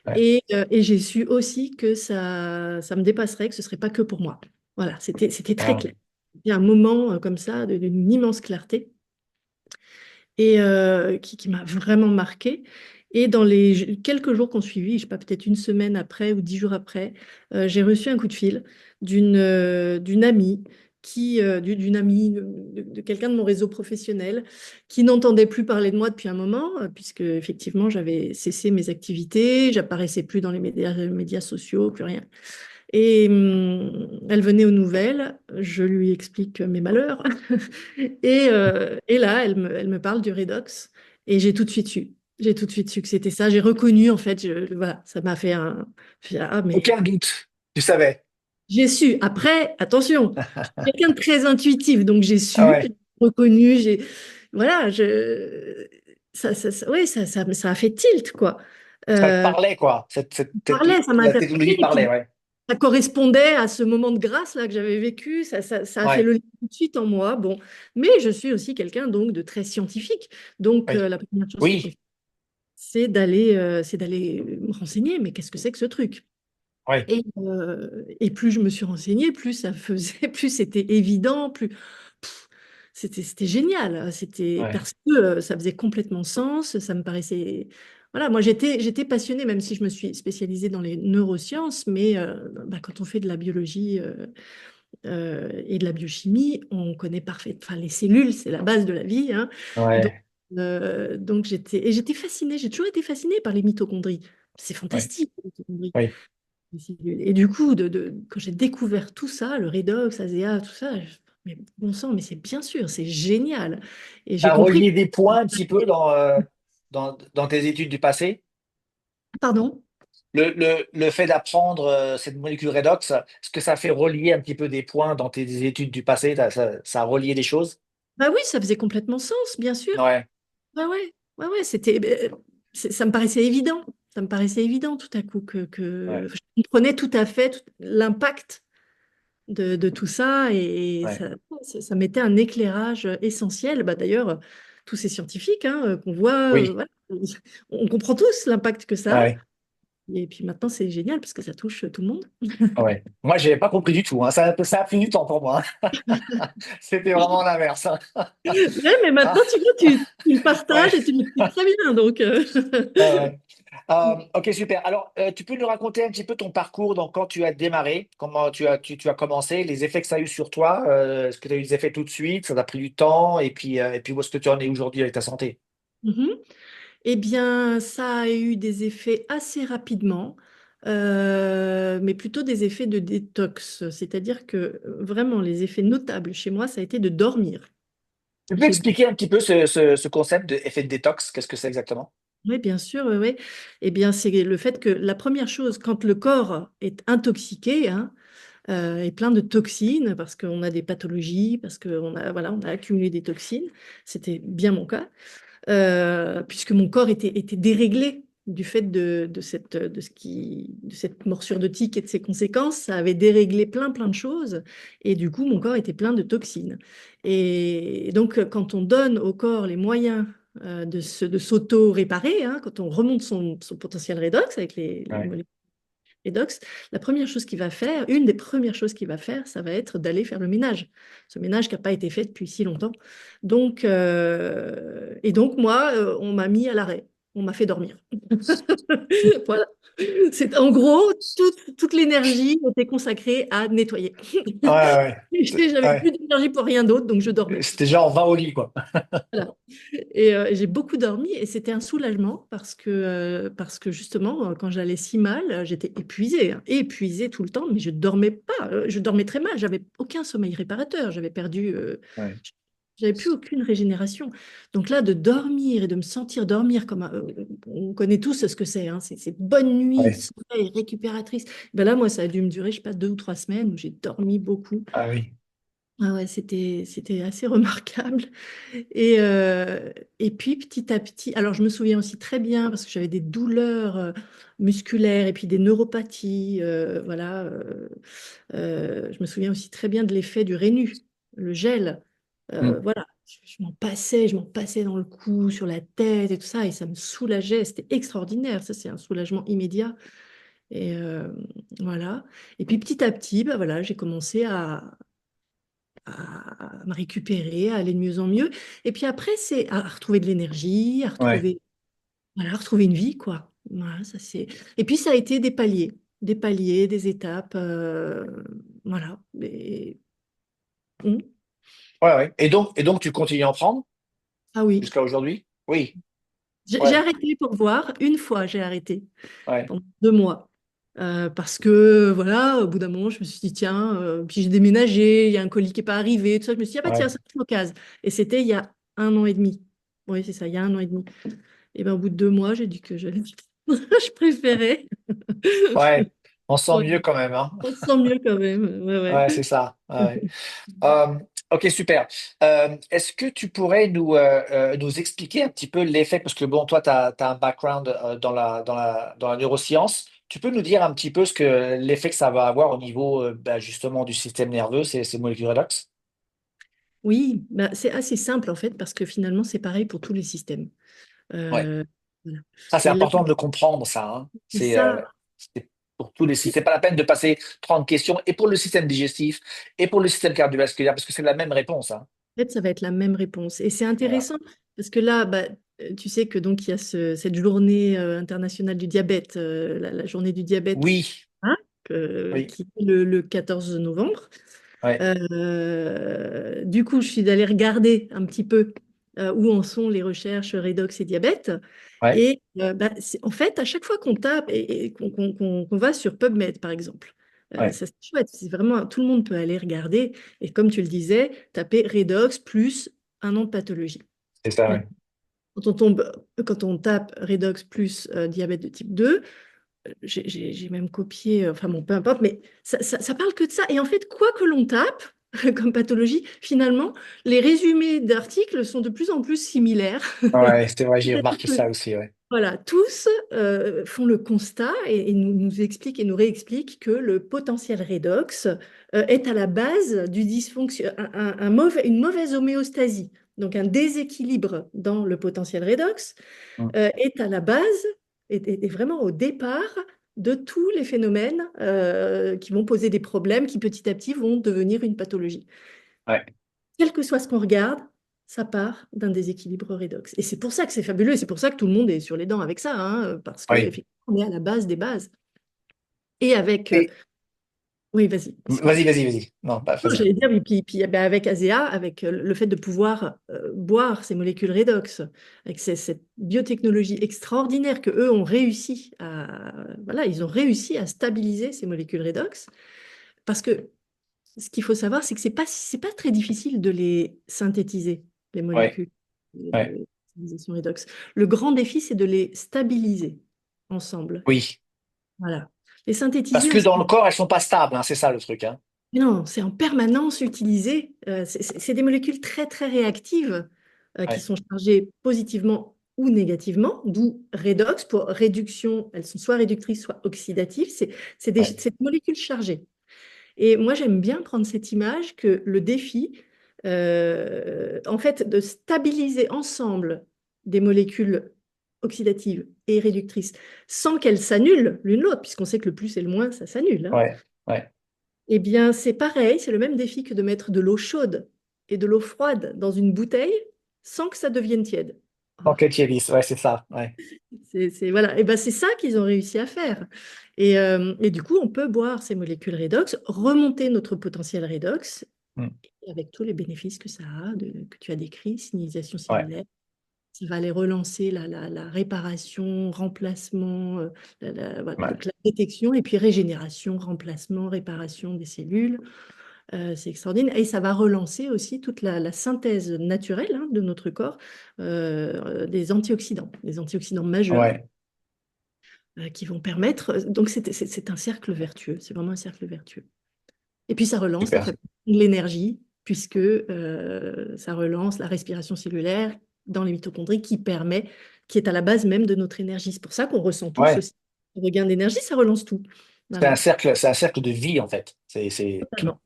Ouais. Et j'ai su aussi que ça me dépasserait, que ce serait pas que pour moi. Voilà, c'était très Wow. clair. Il y a un moment comme ça, d'une immense clarté et qui m'a vraiment marqué. Et dans les quelques jours qu'on suivi, je sais pas, peut-être une semaine après ou 10 jours après, j'ai reçu un coup de fil d'une amie d'une amie de quelqu'un de mon réseau professionnel qui n'entendait plus parler de moi depuis un moment, puisque effectivement j'avais cessé mes activités, j'apparaissais plus dans les médias sociaux, plus rien. Et elle venait aux nouvelles, je lui explique mes malheurs. Et là, elle me parle du redox. Et j'ai tout de suite su. J'ai tout de suite su que c'était ça. J'ai reconnu, en fait, voilà, ça m'a fait un. Ah, mais Aucun doute. Tu savais. j'ai su. Après, attention, je suis quelqu'un de très intuitif, donc j'ai Ah su, ouais. j'ai reconnu, voilà, ouais, ça a fait tilt, quoi. Ça te Euh, parlait, quoi. ça m'a La interpellée. technologie Et parlait, puis, ouais. ça correspondait à ce moment de grâce là que j'avais vécu. Ça a fait Ouais, le lien tout de suite en moi. Bon, mais je suis aussi quelqu'un donc de très scientifique. Donc oui. la première chose que j'ai Oui, fait, c'est d'aller me renseigner. Mais qu'est-ce que c'est que ce truc? oui, Et plus je me suis renseignée, plus ça faisait, plus c'était évident, plus pff, c'était génial. C'était ouais. parce que ça faisait complètement sens. Ça me paraissait. Voilà, moi j'étais passionnée, même si je me suis spécialisée dans les neurosciences, mais bah, quand on fait de la biologie et de la biochimie, on connaît parfaitement. Enfin, les cellules, c'est la base de la vie, hein. Donc, Ouais, j'étais fascinée. J'ai toujours été fascinée par les mitochondries. C'est ouais, fantastique, les mitochondries. oui. Les cellules. Et du coup, quand j'ai découvert tout ça, le redox, ASEA, tout ça, mais bon sang, mais c'est bien sûr, c'est génial. Et Tu j'ai as compris. relié des points un petit peu dans tes études du passé. Pardon? Le fait d'apprendre cette molécule redox, est-ce que ça fait relier un petit peu des points dans tes études du passé? Ça a relié des choses? Bah oui, ça faisait complètement sens, bien sûr. Ouais, Ouais, ouais, ça me paraissait évident. Ça me paraissait évident tout à coup ouais, que je comprenais tout à fait l'impact de tout ça et ouais, ça mettait un éclairage essentiel. Bah, d'ailleurs, tous ces scientifiques hein, qu'on voit, oui, voilà, on comprend tous l'impact que ça a. ouais, Et puis maintenant, c'est génial parce que ça touche tout le monde. ouais. Moi, j'ai pas compris du tout, hein. Ça a pris du temps pour moi, hein. C'était vraiment l'inverse, hein. Ouais, mais Ah, maintenant, tu vois, tu le ouais, partages et tu l'expliques très bien. Donc, ouais, ouais. Ok, super. Alors, tu peux nous raconter un petit peu ton parcours, donc quand tu as démarré, comment tu as commencé, les effets que ça a eu sur toi, est-ce que tu as eu des effets tout de suite, ça t'a pris du temps, et puis où est-ce que tu en es aujourd'hui avec ta santé? Mhm. Eh bien, ça a eu des effets assez rapidement, mais plutôt des effets de détox. C'est-à-dire que vraiment, les effets notables chez moi, ça a été de dormir. Tu peux J'ai expliquer un petit peu ce concept d'effet de détox, qu'est-ce que c'est exactement? Oui, bien sûr, oui, oui. Eh bien, c'est le fait que la première chose, quand le corps est intoxiqué, hein, est plein de toxines, parce qu'on a des pathologies, parce qu'on a, voilà, on a accumulé des toxines, c'était bien mon cas, puisque mon corps était déréglé du fait de cette morsure de tique et de ses conséquences, ça avait déréglé plein de choses, et du coup, mon corps était plein de toxines. Et donc, quand on donne au corps les moyens de s'auto-réparer, hein, quand on remonte son potentiel redox avec les Ouais, molécules redox, la première chose qu'il va faire, une des premières choses qu'il va faire, ça va être d'aller faire le ménage. Ce ménage qui n'a pas été fait depuis si longtemps. Donc, et donc, moi, on m'a mis à l'arrêt. On m'a fait dormir. Voilà. C'est en gros, toute l'énergie était consacrée à nettoyer. Ouais, ouais. J'avais plus Ouais. d'énergie pour rien d'autre, donc je dormais. C'était genre 20 au lit, quoi. Voilà. Et j'ai beaucoup dormi et c'était un soulagement parce que justement, quand j'allais si mal, j'étais épuisée, hein, épuisée tout le temps, mais je dormais pas. Je dormais très mal, j'avais aucun sommeil réparateur, j'avais perdu, Ouais. j'avais plus aucune régénération. Donc là, de dormir et de me sentir dormir comme on connaît tous ce que c'est, hein, c'est bonne nuit, Ouais. sommeil, récupératrice. Ben là, moi, ça a dû me durer, je sais pas, 2 ou 3 semaines où j'ai dormi beaucoup. Ah oui. Ah ouais, c'était assez remarquable. Et puis petit à petit, alors je me souviens aussi très bien parce que j'avais des douleurs musculaires et puis des neuropathies. Voilà, je me souviens aussi très bien de l'effet du Rénu, le gel. Mm. Voilà, je m'en passais dans le cou, sur la tête et tout ça, et ça me soulageait. C'était extraordinaire. Ça, c'est un soulagement immédiat. Et voilà. Et puis petit à petit, bah, voilà, j'ai commencé à me récupérer, à aller de mieux en mieux. Et puis après, c'est à retrouver de l'énergie, Ouais. voilà, à retrouver une vie, quoi. Voilà, ça c'est. Et puis ça a été des paliers, des étapes, voilà. Hmm. Ouais, ouais. Et donc, tu continues à en prendre Ah oui, jusqu'à aujourd'hui? Oui. j'ai Ouais. arrêté pour voir. Une fois, j'ai arrêté Ouais. pendant 2 mois. Parce que voilà, au bout d'un moment, je me suis dit, tiens, puis j'ai déménagé, il y a un colis qui n'est pas arrivé, tout ça. Je me suis dit, ah bah tiens, Ouais. ça c'est l'occasion. Et c'était il y a 1 an et demi. Oui, c'est ça, il y a 1 an et demi. Et ben, au bout de 2 mois, j'ai dit que je préférais. Ouais. On sent Ouais, mieux quand même, hein. on se sent mieux quand même. Ouais, ouais. Ouais, c'est ça. Ouais. Ok, super. Est-ce que tu pourrais nous expliquer un petit peu l'effet, parce que bon, toi, tu as un background dans la neuroscience. Tu peux nous dire un petit peu l'effet que ça va avoir au niveau bah, justement du système nerveux, ces molécules redox? Oui, bah, c'est assez simple en fait, parce que finalement, c'est pareil pour tous les systèmes. Ouais. Euh, voilà. Ça, c'est Et là, important de le comprendre, ça, hein. c'est ça. C'est pour tous les systèmes. C'est pas la peine de passer 30 questions et pour le système digestif et pour le système cardiovasculaire, parce que c'est la même réponse, hein. En fait, ça va être la même réponse. Et c'est Voilà. intéressant parce que là, bah, tu sais que donc il y a cette journée internationale du diabète, la journée du diabète Oui, hein, oui, qui est le 14 novembre. ouais, Du coup, je suis allée regarder un petit peu où en sont les recherches redox et diabète. ouais, Et bah, en fait, à chaque fois qu'on tape et qu'on va sur PubMed, par exemple, ouais. ça c'est chouette. C'est vraiment, tout le monde peut aller regarder. Et comme tu le disais, taper redox plus 1 an de pathologie. C'est ça, Mais ouais. quand on tape redox plus diabète de type 2, j'ai même copié, enfin bon, peu importe, mais ça parle que de ça. Et en fait, quoi que l'on tape comme pathologie, finalement, les résumés d'articles sont de plus en plus similaires. Ouais, c'est vrai, j'ai C'est-à-dire remarqué que, ça aussi, ouais. voilà, tous font le constat et nous expliquent et nous réexpliquent que le potentiel redox est à la base du dysfonction, une mauvaise homéostasie. Donc un déséquilibre dans le potentiel redox Mm. est à la base, est vraiment au départ de tous les phénomènes qui vont poser des problèmes qui petit à petit vont devenir une pathologie. Ouais, Quel que soit ce qu'on regarde, ça part d'un déséquilibre redox. Et c'est pour ça que c'est fabuleux, et c'est pour ça que tout le monde est sur les dents avec ça, hein, parce que ouais. effectivement, on est à la base des bases. Et avec, Et oui, vas-y, excuse. vas-y. Non, bah, Non, vas-y. j'allais dire, puis, eh ben, avec ASEA, avec le fait de pouvoir boire ces molécules redox, avec cette biotechnologie extraordinaire que eux ont réussi voilà, ils ont réussi à stabiliser ces molécules redox, parce que ce qu'il faut savoir, c'est que c'est pas très difficile de les synthétiser, les Ouais, molécules ouais. de stabilisation redox. Le grand défi, c'est de les stabiliser ensemble. Oui. Voilà. Les Parce synthétiser, que dans le corps, elles sont pas stables, hein, c'est ça le truc, hein. mais non, c'est en permanence utilisé. C'est des molécules très, très réactives qui Ouais, sont chargées positivement ou négativement, d'où redox pour réduction. Elles sont soit réductrices, soit oxydatives. ouais, C'est des molécules chargées. Et moi, j'aime bien prendre cette image que le défi, en fait, de stabiliser ensemble des molécules oxydatives et réductrices sans qu'elles s'annulent l'une l'autre, puisqu'on sait que le plus et le moins, ça s'annule, hein. ouais, ouais, Eh bien, c'est pareil, c'est le même défi que de mettre de l'eau chaude et de l'eau froide dans une bouteille sans que ça devienne tiède. Pocket Chevis, ouais, c'est ça. Ouais. Voilà. Et ben, c'est ça qu'ils ont réussi à faire. Et du coup, on peut boire ces molécules redox, remonter notre potentiel redox, Mm. avec tous les bénéfices que ça a, que tu as décrit, signalisation Ouais, cellulaire. Ça va aller relancer la réparation, remplacement, voilà, ouais, donc la détection, et puis régénération, remplacement, réparation des cellules. C'est extraordinaire. Et ça va relancer aussi toute la synthèse naturelle, hein, de notre corps, des antioxydants majeurs, ouais, qui vont permettre. Donc c'est un cercle vertueux, c'est vraiment un cercle vertueux. Et puis ça relance la super. fabrication de l'énergie, puisque ça relance la respiration cellulaire dans les mitochondries qui est à la base même de notre énergie. C'est pour ça qu'on ressent tous Ouais, aussi le regain d'énergie, ça relance tout. Voilà, c'est un cercle de vie en fait. C'est tout. totalement.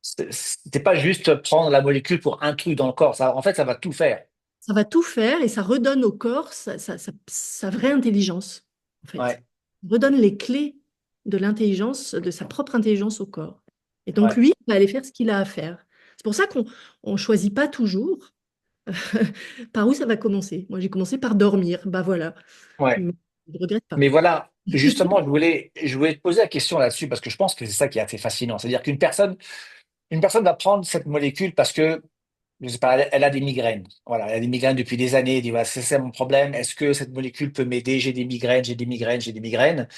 C'est pas juste prendre la molécule pour un truc dans le corps. Ça, en fait, ça va tout faire. Ça va tout faire et ça redonne au corps sa vraie intelligence, en fait. Ouais, Ça redonne les clés de l'intelligence, de sa propre intelligence au corps. Et donc ouais, lui, il va aller faire ce qu'il a à faire. C'est pour ça qu'on ne choisit pas toujours par où ça va commencer. Moi, j'ai commencé par dormir. Bah voilà. ouais. Mais je ne regrette pas. Mais voilà, justement, je voulais te poser la question là-dessus parce que je pense que c'est ça qui est assez fascinant. C'est-à-dire une personne va prendre cette molécule parce que, je sais pas, elle a des migraines. Voilà, elle a des migraines depuis des années. Elle dit, voilà, c'est ça mon problème. Est-ce que cette molécule peut m'aider? J'ai des migraines, j'ai des migraines, j'ai des migraines.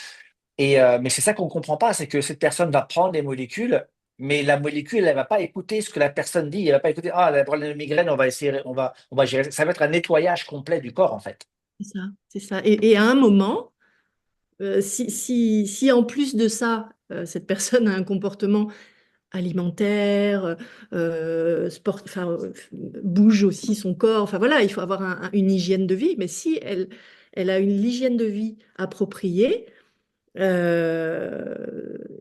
Mais c'est ça qu'on comprend pas, c'est que cette personne va prendre les molécules, mais la molécule, elle va pas écouter ce que la personne dit. Elle va pas écouter, ah, elle a un problème de migraine, on va essayer, on va gérer. Ça va être un nettoyage complet du corps, en fait. C'est ça, c'est ça. Et à un moment, si en plus de ça, cette personne a un comportement alimentaire, enfin, bouge aussi son corps. Enfin voilà, il faut avoir une hygiène de vie. Mais si elle a une hygiène de vie appropriée,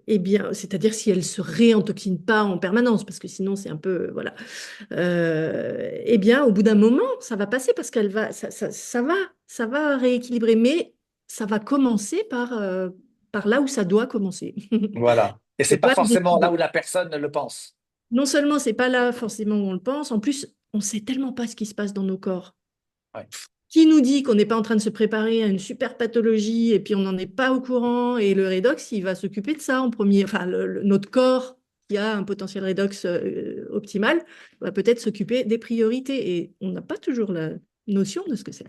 eh bien, c'est-à-dire si elle se réintoxine pas en permanence, parce que sinon c'est un peu, voilà. Eh bien, au bout d'un moment, ça va passer parce qu'elle va, ça va rééquilibrer. Mais ça va commencer par là où ça doit commencer. Voilà. Et On c'est peut pas pas le forcément là où décider. la personne le pense. Non seulement c'est pas là forcément où on le pense, en plus, on sait tellement pas ce qui se passe dans nos corps. Ouais. Qui nous dit qu'on n'est pas en train de se préparer à une super pathologie et puis on n'en est pas au courant et le redox, il va s'occuper de ça en premier. Enfin, notre corps qui a un potentiel redox optimal va peut-être s'occuper des priorités et on n'a pas toujours la notion de ce que c'est.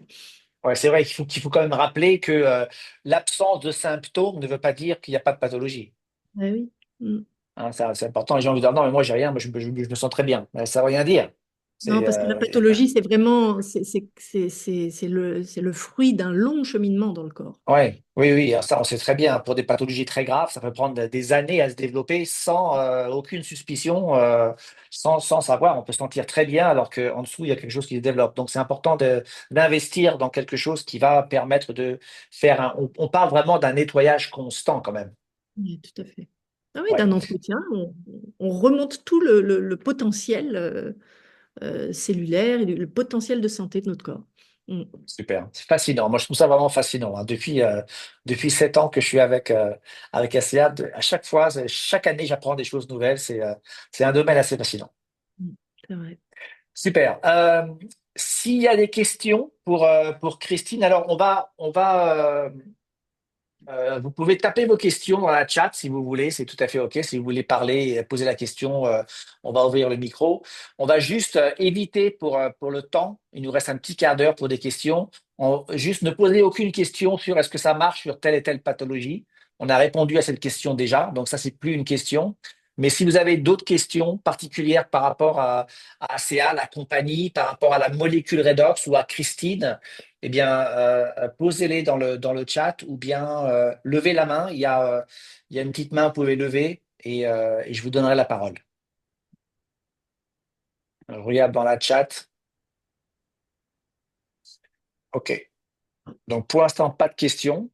Ouais, c'est vrai qu'il faut quand même rappeler que l'absence de symptômes ne veut pas dire qu'il n'y a pas de pathologie. Ah oui. Mm. Hein, ça, c'est important. Les gens vont dire non, mais moi j'ai rien, moi je me sens très bien. Ça ne veut rien dire. Non, C'est parce que la pathologie, c'est vraiment, c'est le fruit d'un long cheminement dans le corps. ouais, oui, oui, alors ça on sait très bien. Pour des pathologies très graves, ça peut prendre des années à se développer sans aucune suspicion, sans savoir. On peut se sentir très bien alors qu'en dessous il y a quelque chose qui se développe. Donc c'est important d'investir dans quelque chose qui va permettre de faire on parle vraiment d'un nettoyage constant quand même. Oui, tout à fait. Ah oui, Ouais. d'un entretien, on remonte tout le potentiel cellulaire et le potentiel de santé de notre corps. Mm. Super, c'est fascinant. Moi, je trouve ça vraiment fascinant. Hein. Depuis 7 ans que je suis avec ACA, à chaque fois, chaque année, j'apprends des choses nouvelles. C'est un domaine assez fascinant. Mm. C'est vrai. Super. S'il y a des questions pour Christine, alors vous pouvez taper vos questions dans la chat si vous voulez, c'est tout à fait OK. Si vous voulez parler et poser la question, on va ouvrir le micro. On va juste éviter pour le temps, il nous reste un petit quart d'heure pour des questions. Juste ne posez aucune question sur est-ce que ça marche sur telle et telle pathologie. On a répondu à cette question déjà, donc ça, c'est plus une question. Mais si vous avez d'autres questions particulières par rapport à ACA, la compagnie, par rapport à la molécule Redox ou à Christine, eh bien, posez-les dans le chat ou bien levez la main. Il y a une petite main, vous pouvez lever et je vous donnerai la parole. Je regarde dans la chat. OK. Donc, pour l'instant, pas de questions.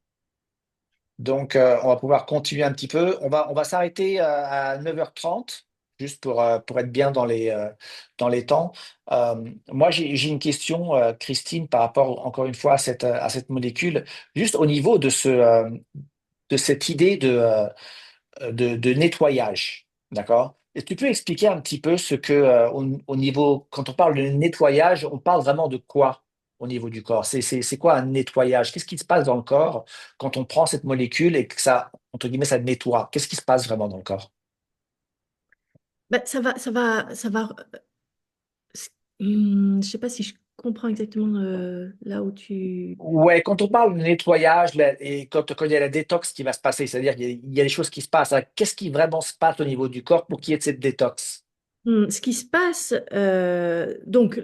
Donc, on va pouvoir continuer un petit peu. On va s'arrêter à 9h30 juste pour être bien dans les temps. Moi, j'ai une question, Christine, par rapport, encore une fois, à cette molécule. Juste au niveau de cette idée de nettoyage. D'accord? Et tu peux expliquer un petit peu ce que, au niveau, quand on parle de nettoyage, on parle vraiment de quoi? au niveau du corps? C'est quoi un nettoyage? Qu'est-ce qui se passe dans le corps quand on prend cette molécule et que ça, entre guillemets, ça nettoie? Qu'est-ce qui se passe vraiment dans le corps? Bah, je sais pas si je comprends exactement là où tu... Ouais, quand on parle de nettoyage et quand il y a la détox qui va se passer, c'est-à-dire qu'il y a des choses qui se passent, hein. Qu'est-ce qui vraiment se passe au niveau du corps pour qu'il y ait de cette détox? Ce qui se passe, donc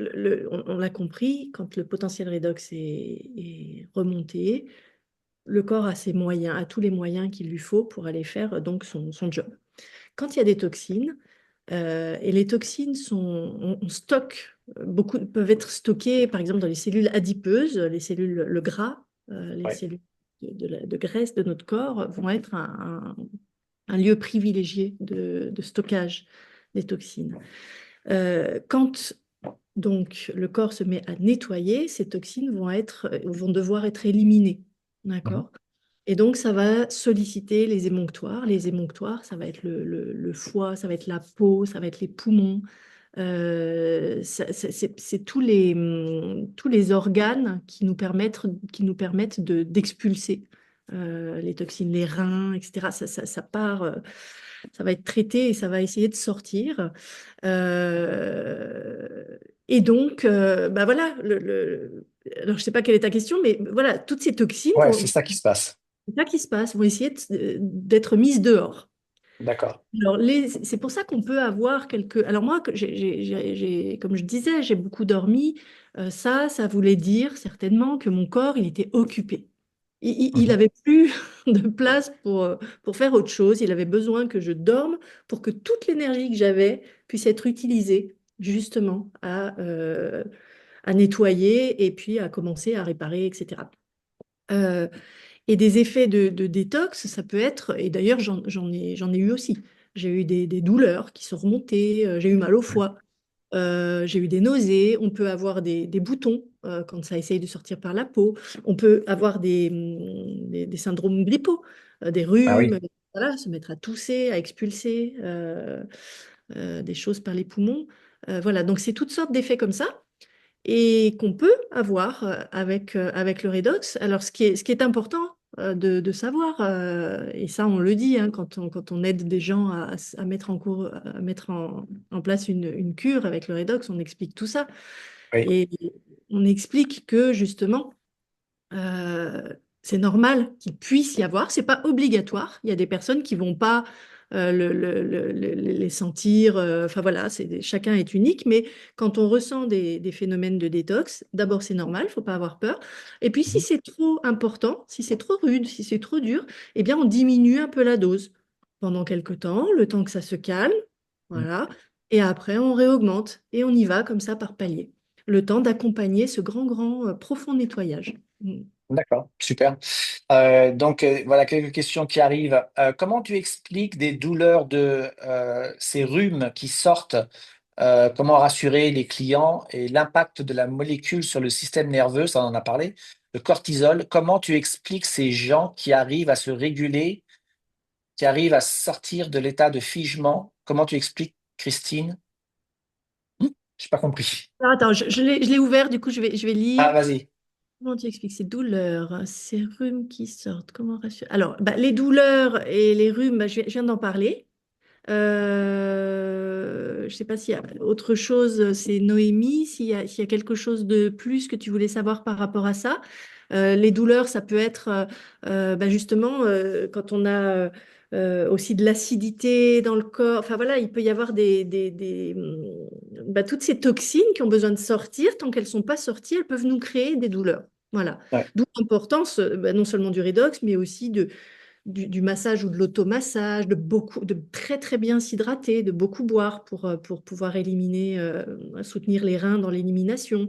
on l'a compris, quand le potentiel redox est remonté, le corps a ses moyens, a tous les moyens qu'il lui faut pour aller faire donc son job. Quand il y a des toxines, et les toxines on stocke, beaucoup peuvent être stockées par exemple dans les cellules adipeuses, les cellules, le gras, les Ouais. cellules de graisse de notre corps vont être un lieu privilégié de stockage des toxines. Quand donc le corps se met à nettoyer, ces toxines vont devoir être éliminées. Mhm. D'accord? Et donc, ça va solliciter les émonctoires. Les émonctoires, ça va être le foie, ça va être la peau, ça va être les poumons. C'est tous les organes qui nous permettent d'expulser les toxines, les reins, etc. Ça part, ça va être traité et ça va essayer de sortir. Et donc, bah voilà, alors je ne sais pas quelle est ta question, mais voilà, toutes ces toxines Ouais, c'est ça qui se passe. c'est ça qui se passe, vont essayer d'être mises dehors. D'accord. Alors, c'est pour ça qu'on peut avoir quelques... Alors moi, comme je disais, j'ai beaucoup dormi. Ça voulait dire certainement que mon corps, il était occupé. Il Mhm. avait plus de place pour faire autre chose. Il avait besoin que je dorme pour que toute l'énergie que j'avais puisse être utilisée justement à nettoyer et puis à commencer à réparer, etc. Euh, et des effets de détox, ça peut être, et d'ailleurs j'en ai eu aussi. J'ai eu des douleurs qui sont remontées, j'ai eu mal au Ouais. foie, j'ai eu des nausées, on peut avoir des boutons quand ça essaye de sortir par la peau, on peut avoir des syndromes grippaux, des Ah rhumes, oui. voilà, se mettre à tousser, à expulser des choses par les poumons. Voilà, donc c'est toutes sortes d'effets comme ça et qu'on peut avoir avec le redox. Alors, ce qui est important de savoir, et ça on le dit hein, quand on aide des gens à mettre en place une cure avec le redox, on explique tout ça. Oui. Et on explique que justement, euh, c'est normal qu'il puisse y avoir, c'est pas obligatoire. Il y a des personnes qui vont pas les sentir. Enfin voilà, chacun est unique, mais quand on ressent des phénomènes de détox, d'abord c'est normal, il faut pas avoir peur. Et puis si Mhm. c'est trop important, si c'est trop rude, si c'est trop dur, eh bien on diminue un peu la dose pendant quelque temps, le temps que ça se calme, voilà. Et après on réaugmente et on y va comme ça par palier. Le temps d'accompagner ce grand, profond nettoyage. Mm. D'accord, super. Donc, voilà quelques questions qui arrivent. Comment tu expliques des douleurs de ces rhumes qui sortent? Comment rassurer les clients et l'impact de la molécule sur le système nerveux, ça on en a parlé, le cortisol. Comment tu expliques ces gens qui arrivent à se réguler, qui arrivent à sortir de l'état de figement? Comment tu expliques, Christine? J'ai pas compris. Alors, attends, je l'ai ouvert, du coup je vais Ah, lire. vas-y. Comment tu expliques ces douleurs, ces rhumes qui sortent? Comment rassurer? Alors, bah, les douleurs et les rhumes, bah, je viens d'en parler. Je ne sais pas s'il y a autre chose, c'est Noémie, s'il y a quelque chose de plus que tu voulais savoir par rapport à ça. Les douleurs, ça peut être bah, justement quand on a aussi de l'acidité dans le corps. Enfin voilà, il peut y avoir bah, toutes ces toxines qui ont besoin de sortir. Tant qu'elles ne sont pas sorties, elles peuvent nous créer des douleurs. Voilà. Ouais, D'où l'importance bah, non seulement du redox, mais aussi du massage ou de l'automassage, de très très bien s'hydrater, de beaucoup boire pour pouvoir éliminer, soutenir les reins dans l'élimination,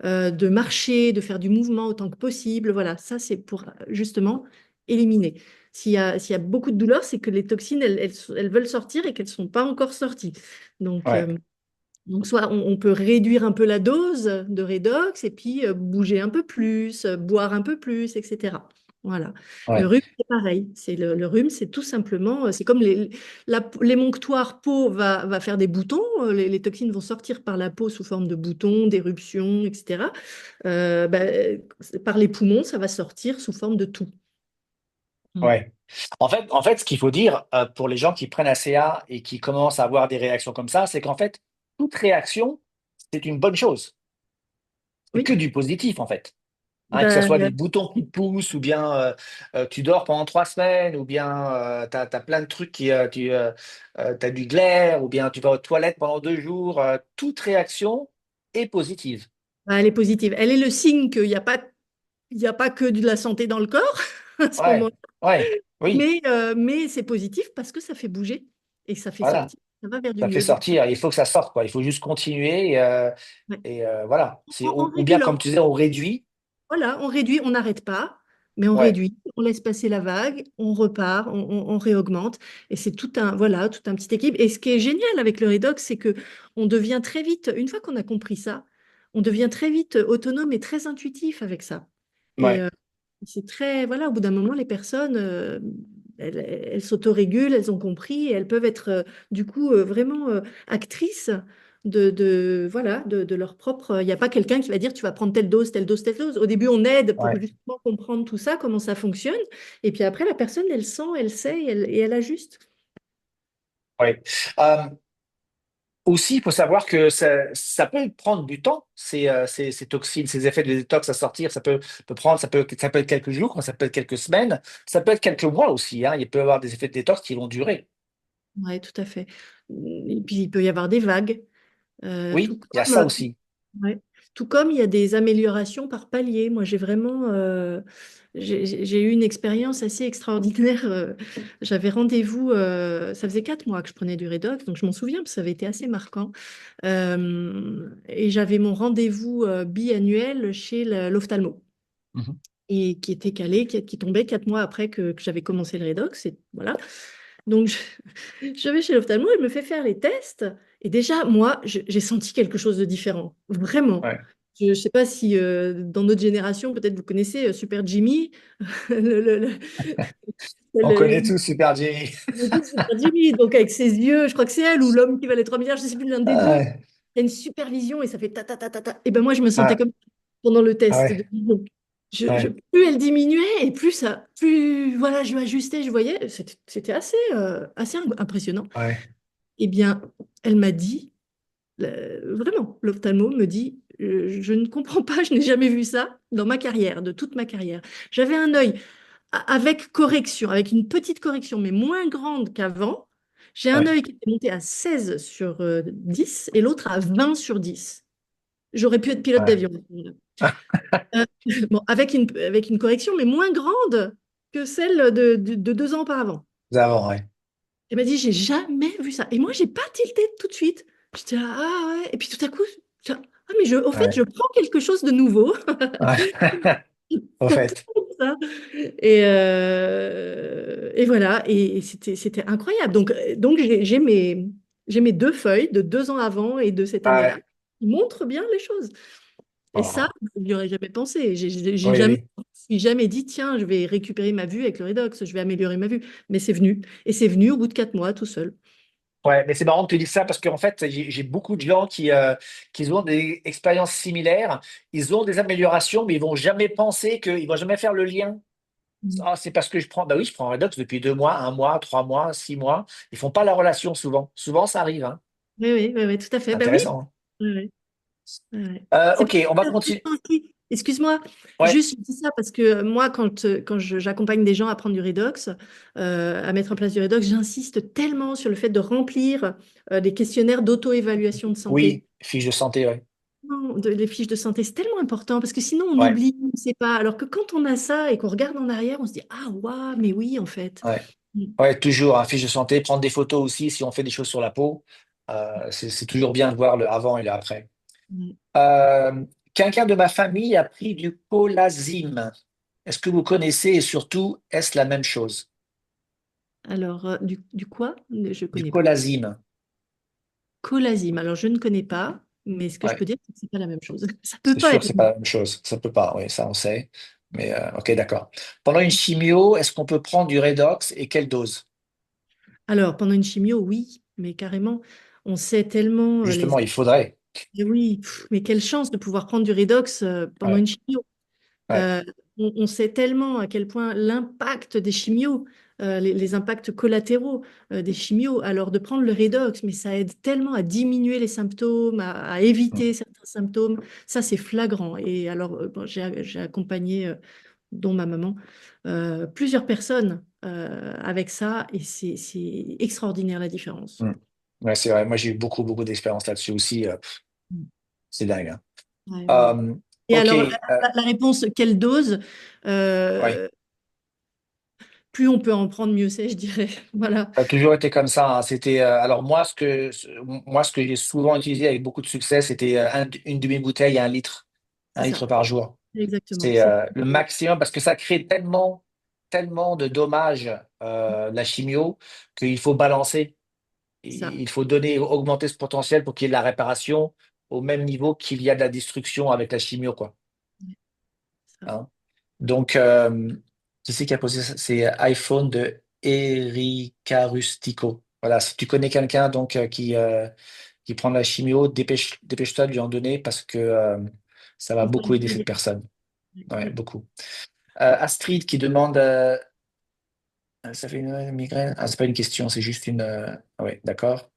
de marcher, de faire du mouvement autant que possible. Voilà, ça c'est pour justement éliminer. S'il y a beaucoup de douleur, c'est que les toxines, elles veulent sortir et qu'elles ne sont pas encore sorties. Donc, ouais. euh, donc soit on peut réduire un peu la dose de redox et puis bouger un peu plus, boire un peu plus, etc. Voilà. Le Ouais, rhume, c'est pareil. Le rhume, c'est tout simplement, c'est comme l'émonctoire peau va faire des boutons. Les toxines vont sortir par la peau sous forme de boutons, d'éruptions, etc. Par les poumons, ça va sortir sous forme de toux. Mm. ouais. En fait, ce qu'il faut dire pour les gens qui prennent ACA et qui commencent à avoir des réactions comme ça, c'est qu'en fait, toute réaction, c'est une bonne chose. C'est que Oui. du positif, en fait. Hein, que ce soit des Ben, boutons qui te poussent, ou bien tu dors pendant 3 semaines, ou bien tu as, plein de trucs t'as du glaire, ou bien tu vas aux toilettes pendant 2 jours. Toute réaction est positive. elle est positive. Elle est le signe qu'il n'y a pas que de la santé dans le corps à ce Ouais, moment-là. ouais, oui, Mais c'est positif parce que ça fait bouger et ça fait voilà. sortir. Ça va vers du Ça fait mieux. Donc, sortir. Il faut que ça sorte, quoi. Il faut juste continuer. ouais. Voilà. En Ou bien, comme régulant. tu disais, on réduit. Voilà, on réduit, on n'arrête pas, mais on Ouais, réduit, on laisse passer la vague, on repart, on réaugmente. Et c'est tout un petit équilibre. Et ce qui est génial avec le redox, c'est que on devient très vite, une fois qu'on a compris ça, on devient très vite autonome et très intuitif avec ça. Et ouais, c'est très, voilà, au bout d'un moment, les personnes, elles s'autorégulent, elles ont compris, et elles peuvent être du coup vraiment actrices voilà, de leur propre. Il n'y a pas quelqu'un qui va dire tu vas prendre telle dose, telle dose, telle dose. Au début, on aide pour ouais, justement comprendre tout ça, comment ça fonctionne. Et puis après, la personne, elle sent, elle sait et elle ajuste. ouais. Euh, Aussi, il faut savoir que ça peut prendre du temps, ces toxines, ces effets de détox à sortir. Ça peut être quelques jours, ça peut être quelques semaines, ça peut être quelques mois aussi, hein. Il peut y avoir des effets de détox qui vont durer. Oui, tout à fait. Et puis, il peut y avoir des vagues, tout Oui, il y a ça comme. aussi. Ouais. Tout comme il y a des améliorations par palier. Moi, j'ai eu une expérience assez extraordinaire. J'avais rendez-vous, ça faisait 4 mois que je prenais du Redox, donc je m'en souviens parce que ça avait été assez marquant. Et j'avais mon rendez-vous biannuel chez l'ophtalmo Mhm. et qui était calé, qui tombait 4 mois après que j'avais commencé le Redox. Et voilà. Donc, je vais chez l'ophtalmo, il me fait faire les tests. Et déjà, moi, j'ai senti quelque chose de différent. Vraiment. Ouais. Je ne sais pas si dans notre génération, peut-être vous connaissez Super Jimmy. le, le, le, On le- connaît tous Super Jenny. le Super Jimmy, donc avec ses yeux, je crois que c'est elle ou l'homme qui valait 3 milliards, je ne sais plus l'un des deux. Ouais, Il y a une supervision et ça fait ta ta ta ta ta. Et ben moi, je me sentais ouais, comme pendant le test de ouais, vision. ouais, Plus elle diminuait et plus voilà, je m'ajustais, je voyais. C'était assez impressionnant. ouais. Eh bien, elle m'a dit, vraiment, l'ophtalmo me dit, je ne comprends pas, je n'ai jamais vu ça dans ma carrière, de toute ma carrière. J'avais un œil avec correction, avec une petite correction, mais moins grande qu'avant. J'ai un Ouais. œil qui était monté à 16 sur 10 et l'autre à 20 sur 10. J'aurais pu être pilote Ouais. d'avion. Euh, bon, avec une correction, mais moins grande que celle de 2 ans auparavant. Nous avons, ouais. Elle m'a dit, j'ai jamais vu ça. Et moi, j'ai pas tilté tout de suite. J'étais là, ah ouais. Et puis tout à coup, ah, mais au fait, je Ouais. prends quelque chose de nouveau. Ouais. Au Comme fait. ça. Et voilà. Et c'était incroyable. Donc j'ai mes 2 feuilles de 2 ans avant et de cette année-là Ouais. qui montrent bien les choses. Et ça, Oh. je n'y aurais jamais pensé. J'ai Oui, jamais, oui. je me suis jamais dit, tiens, je vais récupérer ma vue avec le Redox, je vais améliorer ma vue. Mais c'est venu. Et c'est venu au bout de 4 mois tout seul. Ouais, mais c'est marrant que tu dises ça parce qu'en fait, j'ai beaucoup de gens qui ont des expériences similaires. Ils ont des améliorations, mais ils vont jamais penser ils vont jamais faire le lien. Mm. Ah, c'est parce que bah oui, je prends un Redox depuis 2 mois, un mois, 3 mois, 6 mois. Ils font pas la relation souvent. Souvent, ça arrive, hein. Oui, oui, oui, oui, tout à fait. Ben oui. Intéressant, hein. Oui, oui. Ouais. C'est Ok, pour on va ça que continuer. aussi, excuse-moi, Ouais. juste je dis ça parce que moi, quand j'accompagne des gens à prendre du redox, à mettre en place du redox, j'insiste tellement sur le fait de remplir des questionnaires d'auto-évaluation de santé. Oui, fiche de santé, ouais. Non, les fiches de santé, c'est tellement important parce que sinon on Ouais, oublie, on ne sait pas. Alors que quand on a ça et qu'on regarde en arrière, on se dit, ah, waouh, mais oui, en fait. ouais. Mm. Ouais, toujours, hein, fiche de santé, prendre des photos aussi si on fait des choses sur la peau. C'est toujours bien de voir le avant et le après. Mm. Euh, Quelqu'un de ma famille a pris du Colazim. Est-ce que vous connaissez et surtout, est-ce la même chose? Alors, du quoi? Je ne Du connais pas. Colazim. Colazim, alors je ne connais pas, mais ce que je Ouais, peux dire, c'est que ce n'est pas la même chose. Ça peut c'est pas sûr, être. c'est pas la même chose. Ça peut pas, oui, ça on sait. Mais ok, d'accord. Pendant une chimio, est-ce qu'on peut prendre du redox et quelle dose? Alors, pendant une chimio, oui, mais carrément, on sait tellement les... Justement, il faudrait. Eh oui, mais quelle chance de pouvoir prendre du redox pendant Ouais, une chimio. ouais. Euh, on sait tellement à quel point l'impact des chimios, les impacts collatéraux des chimios, alors de prendre le redox, mais ça aide tellement à diminuer les symptômes, à Mm, éviter certains symptômes. Ça, c'est flagrant. Et alors, bon, j'ai accompagné, dont ma maman, plusieurs personnes avec ça, et c'est extraordinaire la différence. mm. Ouais, c'est vrai. Moi, j'ai eu beaucoup, beaucoup d'expérience là-dessus aussi. Mm. C'est dingue, hein. Ouais, ouais. Et Ok. alors, la réponse, quelle dose? Ouais. Euh, Plus on peut en prendre, mieux c'est, je dirais. Voilà, Ça a toujours été comme ça, hein. C'était alors moi ce que j'ai souvent utilisé avec beaucoup de succès, c'était une demi-bouteille à un c'est ça. litre par jour. Exactement. C'est le maximum parce que ça crée tellement, tellement de dommages la chimio qu'il faut balancer. Ça. Il faut donner, augmenter ce potentiel pour qu'il y ait de la réparation au même niveau qu'il y a de la destruction avec la chimio, quoi. Ouais, ça. Hein. Donc, qui c'est qui a posé ça? C'est iPhone de Erika Rustico. Voilà, si tu connais quelqu'un donc qui prend de la chimio, dépêche-toi de lui en donner parce que ça va Il faut beaucoup le aider cette dire. personne. Ouais, Oui. beaucoup. Astrid qui demande, ça fait une migraine? Ah, c'est pas une question, c'est juste une. Ouais, d'accord.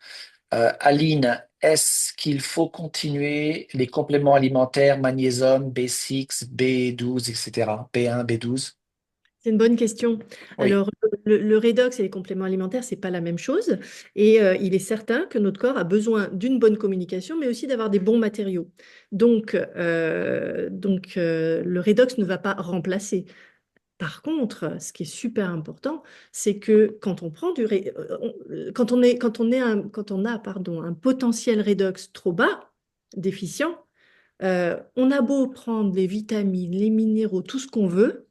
Aline, est-ce qu'il faut continuer les compléments alimentaires, magnésium, B6, B12, etc. B1, B12? C'est une bonne question. Oui, Alors, le redox et les compléments alimentaires, c'est pas la même chose. Et il est certain que notre corps a besoin d'une bonne communication, mais aussi d'avoir des bons matériaux. Donc, le redox ne va pas remplacer. Par contre, ce qui est super important, c'est que quand on prend quand on a, pardon, un potentiel redox trop bas, déficient, on a beau prendre les vitamines, les minéraux, tout ce qu'on veut,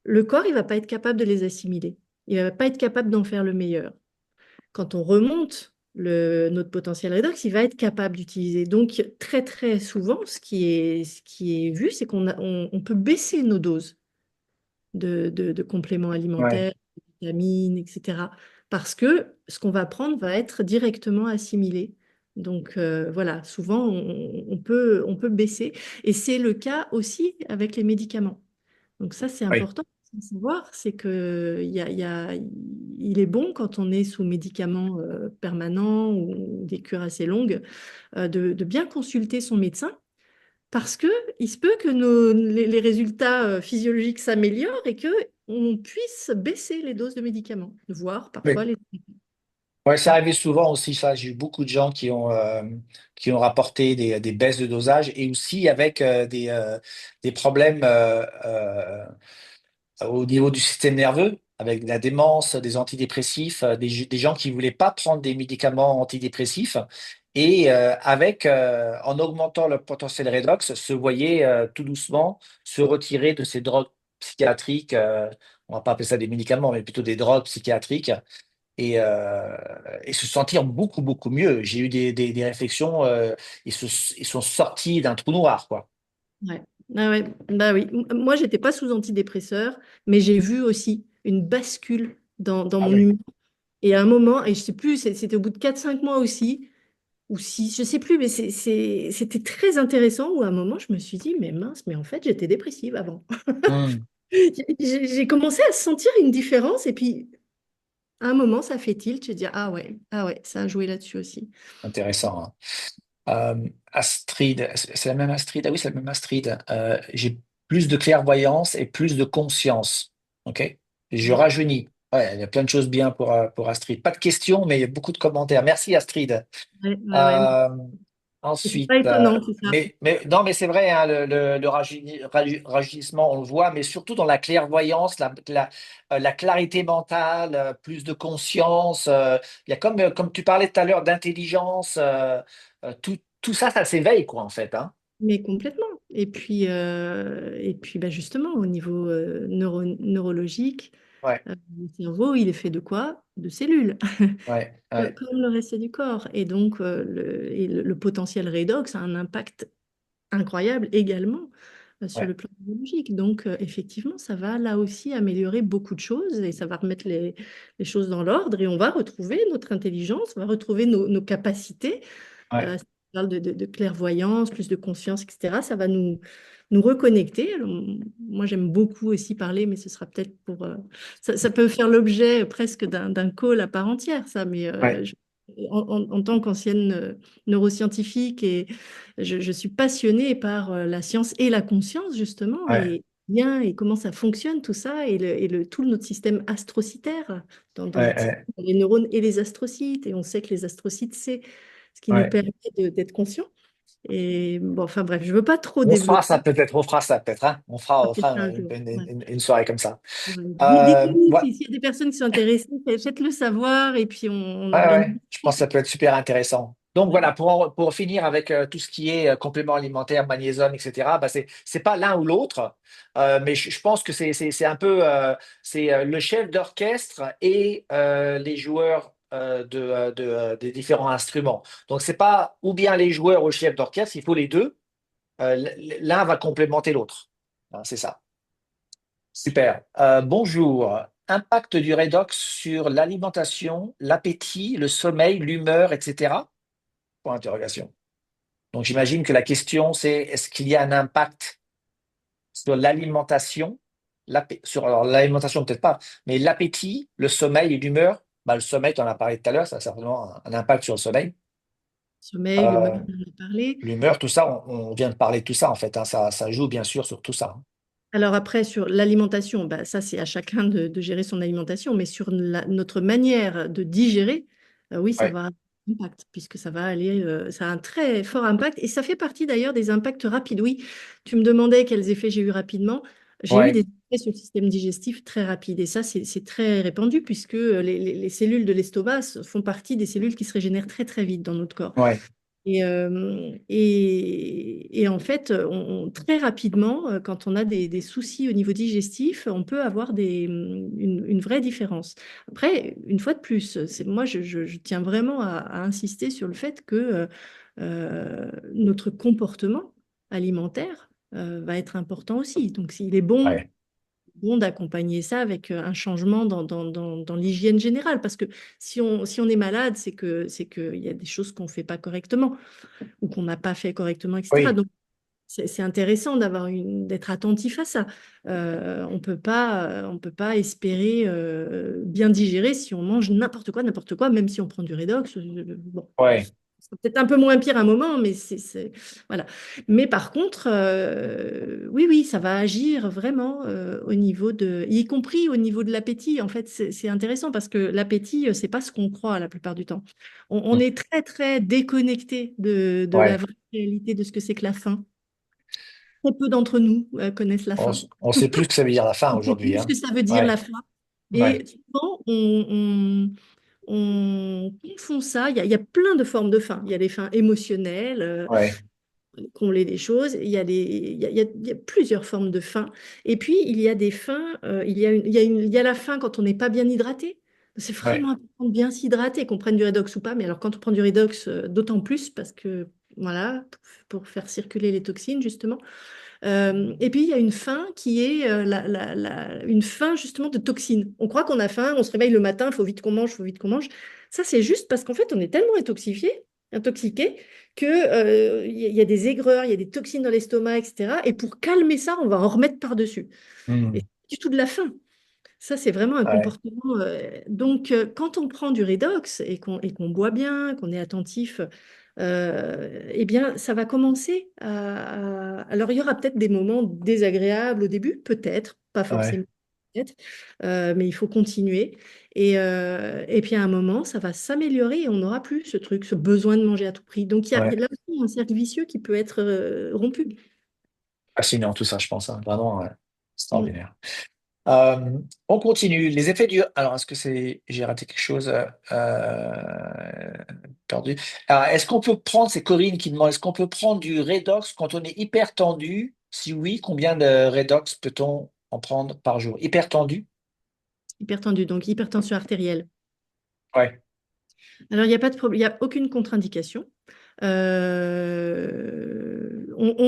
le corps, il va pas être capable de les assimiler. Il va pas être capable d'en faire le meilleur. Quand on remonte notre potentiel redox, il va être capable d'utiliser. Donc, très, très souvent, ce qui est vu, c'est on peut baisser nos doses de compléments ouais, alimentaires, de vitamines, etc. Parce que ce qu'on va prendre va être directement assimilé. Donc voilà, souvent on peut baisser. Et c'est le cas aussi avec les médicaments. Donc ça, c'est oui, important de savoir, c'est que il est bon quand on est sous médicaments permanents ou des cures assez longues, de bien consulter son médecin parce que il se peut que les résultats physiologiques s'améliorent et que on puisse baisser les doses de médicaments, voire parfois oui. les... Ouais, c'est arrivé souvent aussi, ça. J'ai eu beaucoup de gens qui ont rapporté des baisses de dosage et aussi avec des problèmes au niveau du système nerveux, avec de la démence, des antidépressifs, des gens qui voulaient pas prendre des médicaments antidépressifs et en augmentant le potentiel redox, se voyaient tout doucement se retirer de ces drogues psychiatriques. On va pas appeler ça des médicaments, mais plutôt des drogues psychiatriques et, euh, et se sentir beaucoup, beaucoup mieux. J'ai eu des réflexions, ils sont sortis d'un trou noir, quoi. Ouais. Ah ouais. Bah oui. Moi, j'étais pas sous antidépresseur, mais j'ai vu aussi une bascule dans Ah mon oui. humeur. Et à un moment, et je sais plus, c'était au bout de 4 5 mois aussi, ou 6 je sais plus, mais c'était très intéressant où à un moment, je me suis dit, mais mince, mais en fait, j'étais dépressive avant. Hmm, J'ai commencé à sentir une différence et puis à un moment, ça fait tilt, je dis ah ouais, ça a joué là-dessus aussi. intéressant, hein. Astrid, c'est la même Astrid? Ah oui, c'est la même Astrid. J'ai plus de clairvoyance et plus de conscience. OK? Je Ouais, rajeunis. Ouais, il y a plein de choses bien pour Astrid. Pas de questions, mais beaucoup de commentaires. Merci Astrid. ouais. Euh, C'est pas ensuite, étonnant, c'est ça. mais non, mais c'est vrai, hein, le rajeunissement, on le voit, mais surtout dans la clairvoyance, la clarité mentale, plus de conscience. Il y a comme tu parlais tout à l'heure d'intelligence, tout ça, ça s'éveille, quoi, en fait, hein. Mais complètement. Et puis bah justement, au niveau neurologique, Ouais, le cerveau, il est fait de quoi? De cellules, ouais, ouais, comme le reste du corps. Et donc, le potentiel redox a un impact incroyable également sur Ouais, le plan biologique. Donc, effectivement, ça va là aussi améliorer beaucoup de choses et ça va remettre les choses dans l'ordre et on va retrouver notre intelligence, on va retrouver nos capacités. ouais, Si on parle de clairvoyance, plus de conscience, etc. Ça va nous reconnecter. Alors, moi, j'aime beaucoup aussi parler, mais ce sera peut-être pour... ça peut faire l'objet presque d'un call à part entière, ça, mais ouais, en tant qu'ancienne neuroscientifique, et je suis passionnée par la science et la conscience, justement, ouais, et bien, et comment ça fonctionne tout ça, tout notre système astrocytaire, dans ouais, notre système, ouais, les neurones et les astrocytes, et on sait que les astrocytes, c'est ce qui nous ouais. permet d'être conscients. Et bon, enfin bref, je ne veux pas trop On développer. fera ça peut-être, hein. Ça On peut être fera un jour. Ouais. une soirée comme ça. Ouais. Euh, Dites-nous ouais, s'il y a des personnes qui sont intéressées, faites-le savoir et puis on ouais, organise. ouais. Je pense que ça peut être super intéressant. Donc Ouais. voilà, pour finir avec tout ce qui est complément alimentaire, magnésium, etc., bah, c'est pas l'un ou l'autre, mais je pense que c'est un peu c'est le chef d'orchestre et les joueurs des différents instruments. Donc c'est pas ou bien les joueurs ou le chef d'orchestre, il faut les deux. L'un va complémenter l'autre. Hein, c'est ça. Super. Bonjour. Impact du redox sur l'alimentation, l'appétit, le sommeil, l'humeur, etc. Point d'interrogation. Donc j'imagine que la question c'est est-ce qu'il y a un impact sur l'alimentation, alors l'alimentation peut-être pas, mais l'appétit, le sommeil et l'humeur. Bah, le sommeil, tu en as parlé tout à l'heure, ça a certainement un impact sur le sommeil. Sommeil, l'humeur, Euh, on en a parlé. L'humeur, tout ça, on vient de parler de tout ça en fait, hein. Ça joue bien sûr sur tout ça, hein. Alors après, sur l'alimentation, bah, ça c'est à chacun de gérer son alimentation, mais sur notre manière de digérer, oui, ça Ouais, va avoir un impact, puisque ça va aller, ça a un très fort impact, et ça fait partie d'ailleurs des impacts rapides. Oui, tu me demandais quels effets j'ai eu rapidement. J'ai eu des ouais, effets sur le système digestif très rapides, et ça c'est très répandu, puisque les cellules de l'estomac font partie des cellules qui se régénèrent très très vite dans notre corps. ouais, Et en fait, très rapidement, quand on a des soucis au niveau digestif, on peut avoir une vraie différence. Après, une fois de plus, moi, je tiens vraiment à insister sur le fait que notre comportement alimentaire va être important aussi. Donc, s'il est ouais, bon d'accompagner ça avec un changement dans l'hygiène générale, parce que si on est malade, c'est qu'il y a des choses qu'on ne fait pas correctement ou qu'on n'a pas fait correctement, etc. oui, Donc, c'est intéressant d'être attentif à ça. On peut pas espérer bien digérer si on mange n'importe quoi, même si on prend du redox. Bon, ouais, c'est peut-être un peu moins pire à un moment, mais voilà. Mais par contre, oui, oui, ça va agir vraiment au niveau y compris au niveau de l'appétit. En fait, c'est intéressant parce que l'appétit, c'est pas ce qu'on croit la plupart du temps. On est très, très déconnecté de la ouais. vraie réalité de ce que c'est que la faim. Très peu d'entre nous connaissent la faim. On sait plus ce que ça veut dire la fin On ne sait aujourd'hui, plus ce que hein. ça veut dire la Ouais, faim. ouais, Et souvent, on confond ça. Il y a plein de formes de faim. Il y a des faims émotionnelles, ouais, combler des choses. Il y a plusieurs formes de faim. Et puis, il y a des faims. Il y a la faim quand on n'est pas bien hydraté. C'est ouais, vraiment important de bien s'hydrater, qu'on prenne du redox ou pas. Mais alors, quand on prend du redox, d'autant plus parce que, voilà, pour faire circuler les toxines, justement. Et puis, il y a une faim qui est une faim justement de toxines. On croit qu'on a faim, on se réveille le matin, il faut vite qu'on mange, il faut vite qu'on mange. Ça, c'est juste parce qu'en fait, on est tellement intoxiqué, que, il y a des aigreurs, il y a des toxines dans l'estomac, etc. Et pour calmer ça, on va en remettre par-dessus. Et c'est hmm, pas du tout de la faim. Ça, c'est vraiment un ouais, comportement. Donc, quand on prend du redox et qu'on boit bien, qu'on est attentif, eh bien, ça va commencer Alors, il y aura peut-être des moments désagréables au début, peut-être, pas ouais, forcément, peut-être, mais il faut continuer. Et puis, à un moment, ça va s'améliorer et on n'aura plus ce truc, ce besoin de manger à tout prix. Donc, il y a ouais. là aussi un cercle vicieux qui peut être rompu. Fascinant tout ça, je pense, hein. Vraiment Mm. extraordinaire. On continue. Les effets du. Alors, est-ce que j'ai raté quelque chose perdu? Alors, est-ce qu'on peut prendre, c'est Corinne qui demande, est-ce qu'on peut prendre du Redox quand on est hyper tendu? Si oui, combien de Redox peut-on en prendre par jour? Hyper tendu? Hypertendu, donc hypertension artérielle. Ouais, Alors, il n'y a pas de problème, il n'y a aucune contre-indication. On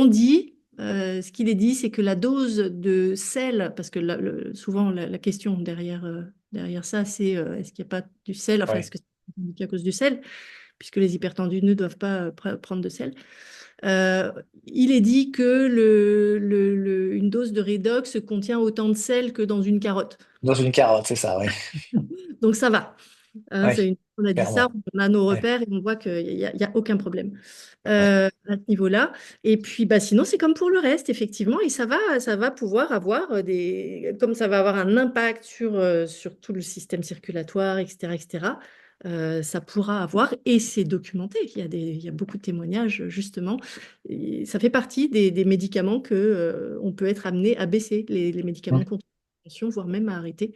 dit, ce qu'il est dit, c'est que la dose de sel, parce que souvent la question derrière ça, c'est est-ce qu'il n'y a pas du sel, enfin, est-ce Oui. que c'est à cause du sel, puisque les hypertendus ne doivent pas prendre de sel. Euh, il est dit que une dose de redox contient autant de sel que dans une carotte. Dans une carotte, c'est ça, oui. Donc ça va. Hein, Oui, on a dit ça, clairement. on a nos Oui. repères et on voit qu'il y a aucun problème Oui. à ce niveau-là. Et puis bah, sinon, c'est comme pour le reste, effectivement, et ça va pouvoir avoir comme ça va avoir un impact sur tout le système circulatoire, etc., etc., ça pourra avoir, et c'est documenté, il y a beaucoup de témoignages, justement. Et ça fait partie des médicaments que, on peut être amené à baisser, les médicaments contre la tension, voire même à arrêter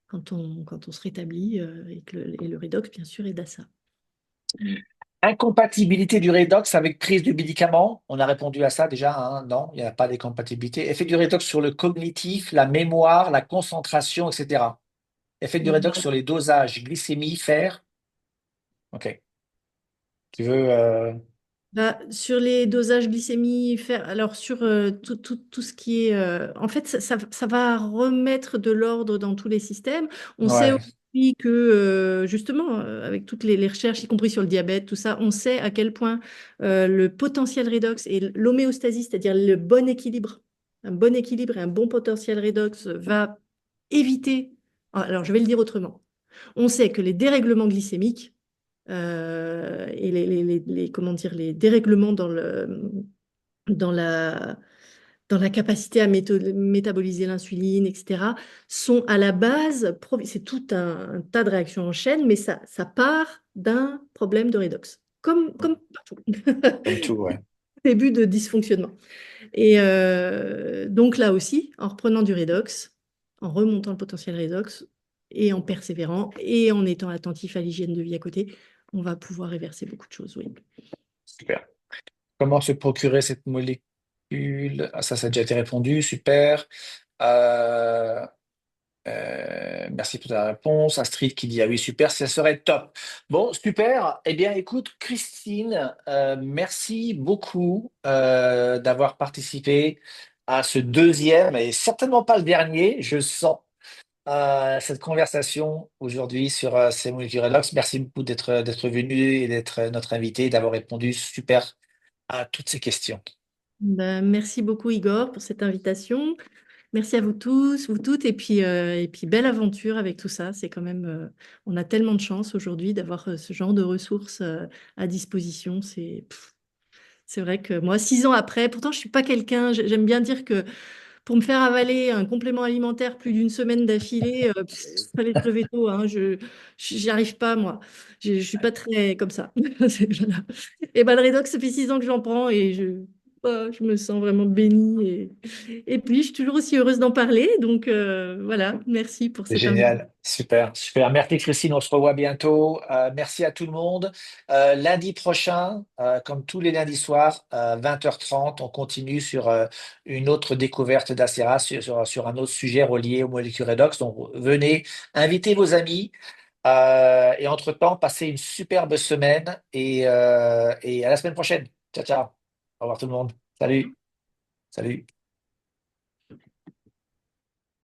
quand on se rétablit et le redox, bien sûr, aide à ça. Mm. Incompatibilité du redox avec prise de médicaments. On a répondu à ça déjà, hein, non, il n'y a pas d'incompatibilité. Effet du redox sur le cognitif, la mémoire, la concentration, etc. Effet du redox sur les dosages, glycémie, fer. OK. Tu veux. Bah, sur les dosages glycémie, alors sur tout ce qui est... en fait, ça va remettre de l'ordre dans tous les systèmes. On sait Ouais. aussi que, justement, avec toutes les recherches, y compris sur le diabète, tout ça, on sait à quel point le potentiel redox et l'homéostasie, c'est-à-dire le bon équilibre, un bon équilibre et un bon potentiel redox va éviter... Alors, je vais le dire autrement. On sait que les dérèglements glycémiques et comment dire, les dérèglements dans la, dans la capacité à métaboliser l'insuline, etc., sont à la base, c'est tout un tas de réactions en chaîne, mais ça part d'un problème de redox, comme partout. Comme tout, ouais. Début de dysfonctionnement. Et donc là aussi, en reprenant du redox, en remontant le potentiel redox, et en persévérant, et en étant attentif à l'hygiène de vie à côté, on va pouvoir réverser beaucoup de choses, oui. Super. Comment se procurer cette molécule? Ah, ça a déjà été répondu. Super. Euh, merci pour ta réponse. Astrid qui dit ah oui, super, ça serait top. Bon, super. Eh bien, écoute, Christine, merci beaucoup d'avoir participé à ce deuxième et certainement pas le dernier. Je sens cette conversation aujourd'hui sur ces molécules redox. Merci beaucoup d'être venu et d'être notre invité, d'avoir répondu super à toutes ces questions. Ben, merci beaucoup, Igor, pour cette invitation. Merci à vous tous, vous toutes, et puis belle aventure avec tout ça. C'est quand même, on a tellement de chance aujourd'hui d'avoir ce genre de ressources à disposition. C'est vrai que moi, 6 ans après, pourtant je suis pas quelqu'un, j'aime bien dire que pour me faire avaler un complément alimentaire plus d'une semaine d'affilée, fallait se lever tôt, hein, j'y arrive pas, moi. Je suis pas très comme ça. Voilà. Et ben, le Redox, ça fait 6 ans que j'en prends et je me sens vraiment bénie. Et puis, je suis toujours aussi heureuse d'en parler. Donc, voilà, merci pour C'est cette invitation. génial, super, super. Merci Christine, on se revoit bientôt. Merci à tout le monde. Lundi prochain, comme tous les lundis soirs, 20h30, on continue sur une autre découverte d'Acera, sur un autre sujet relié au molécules redox. Donc venez, invitez vos amis et entre-temps, passez une superbe semaine et à la semaine prochaine. Ciao, ciao. Au revoir tout le monde. Salut, salut.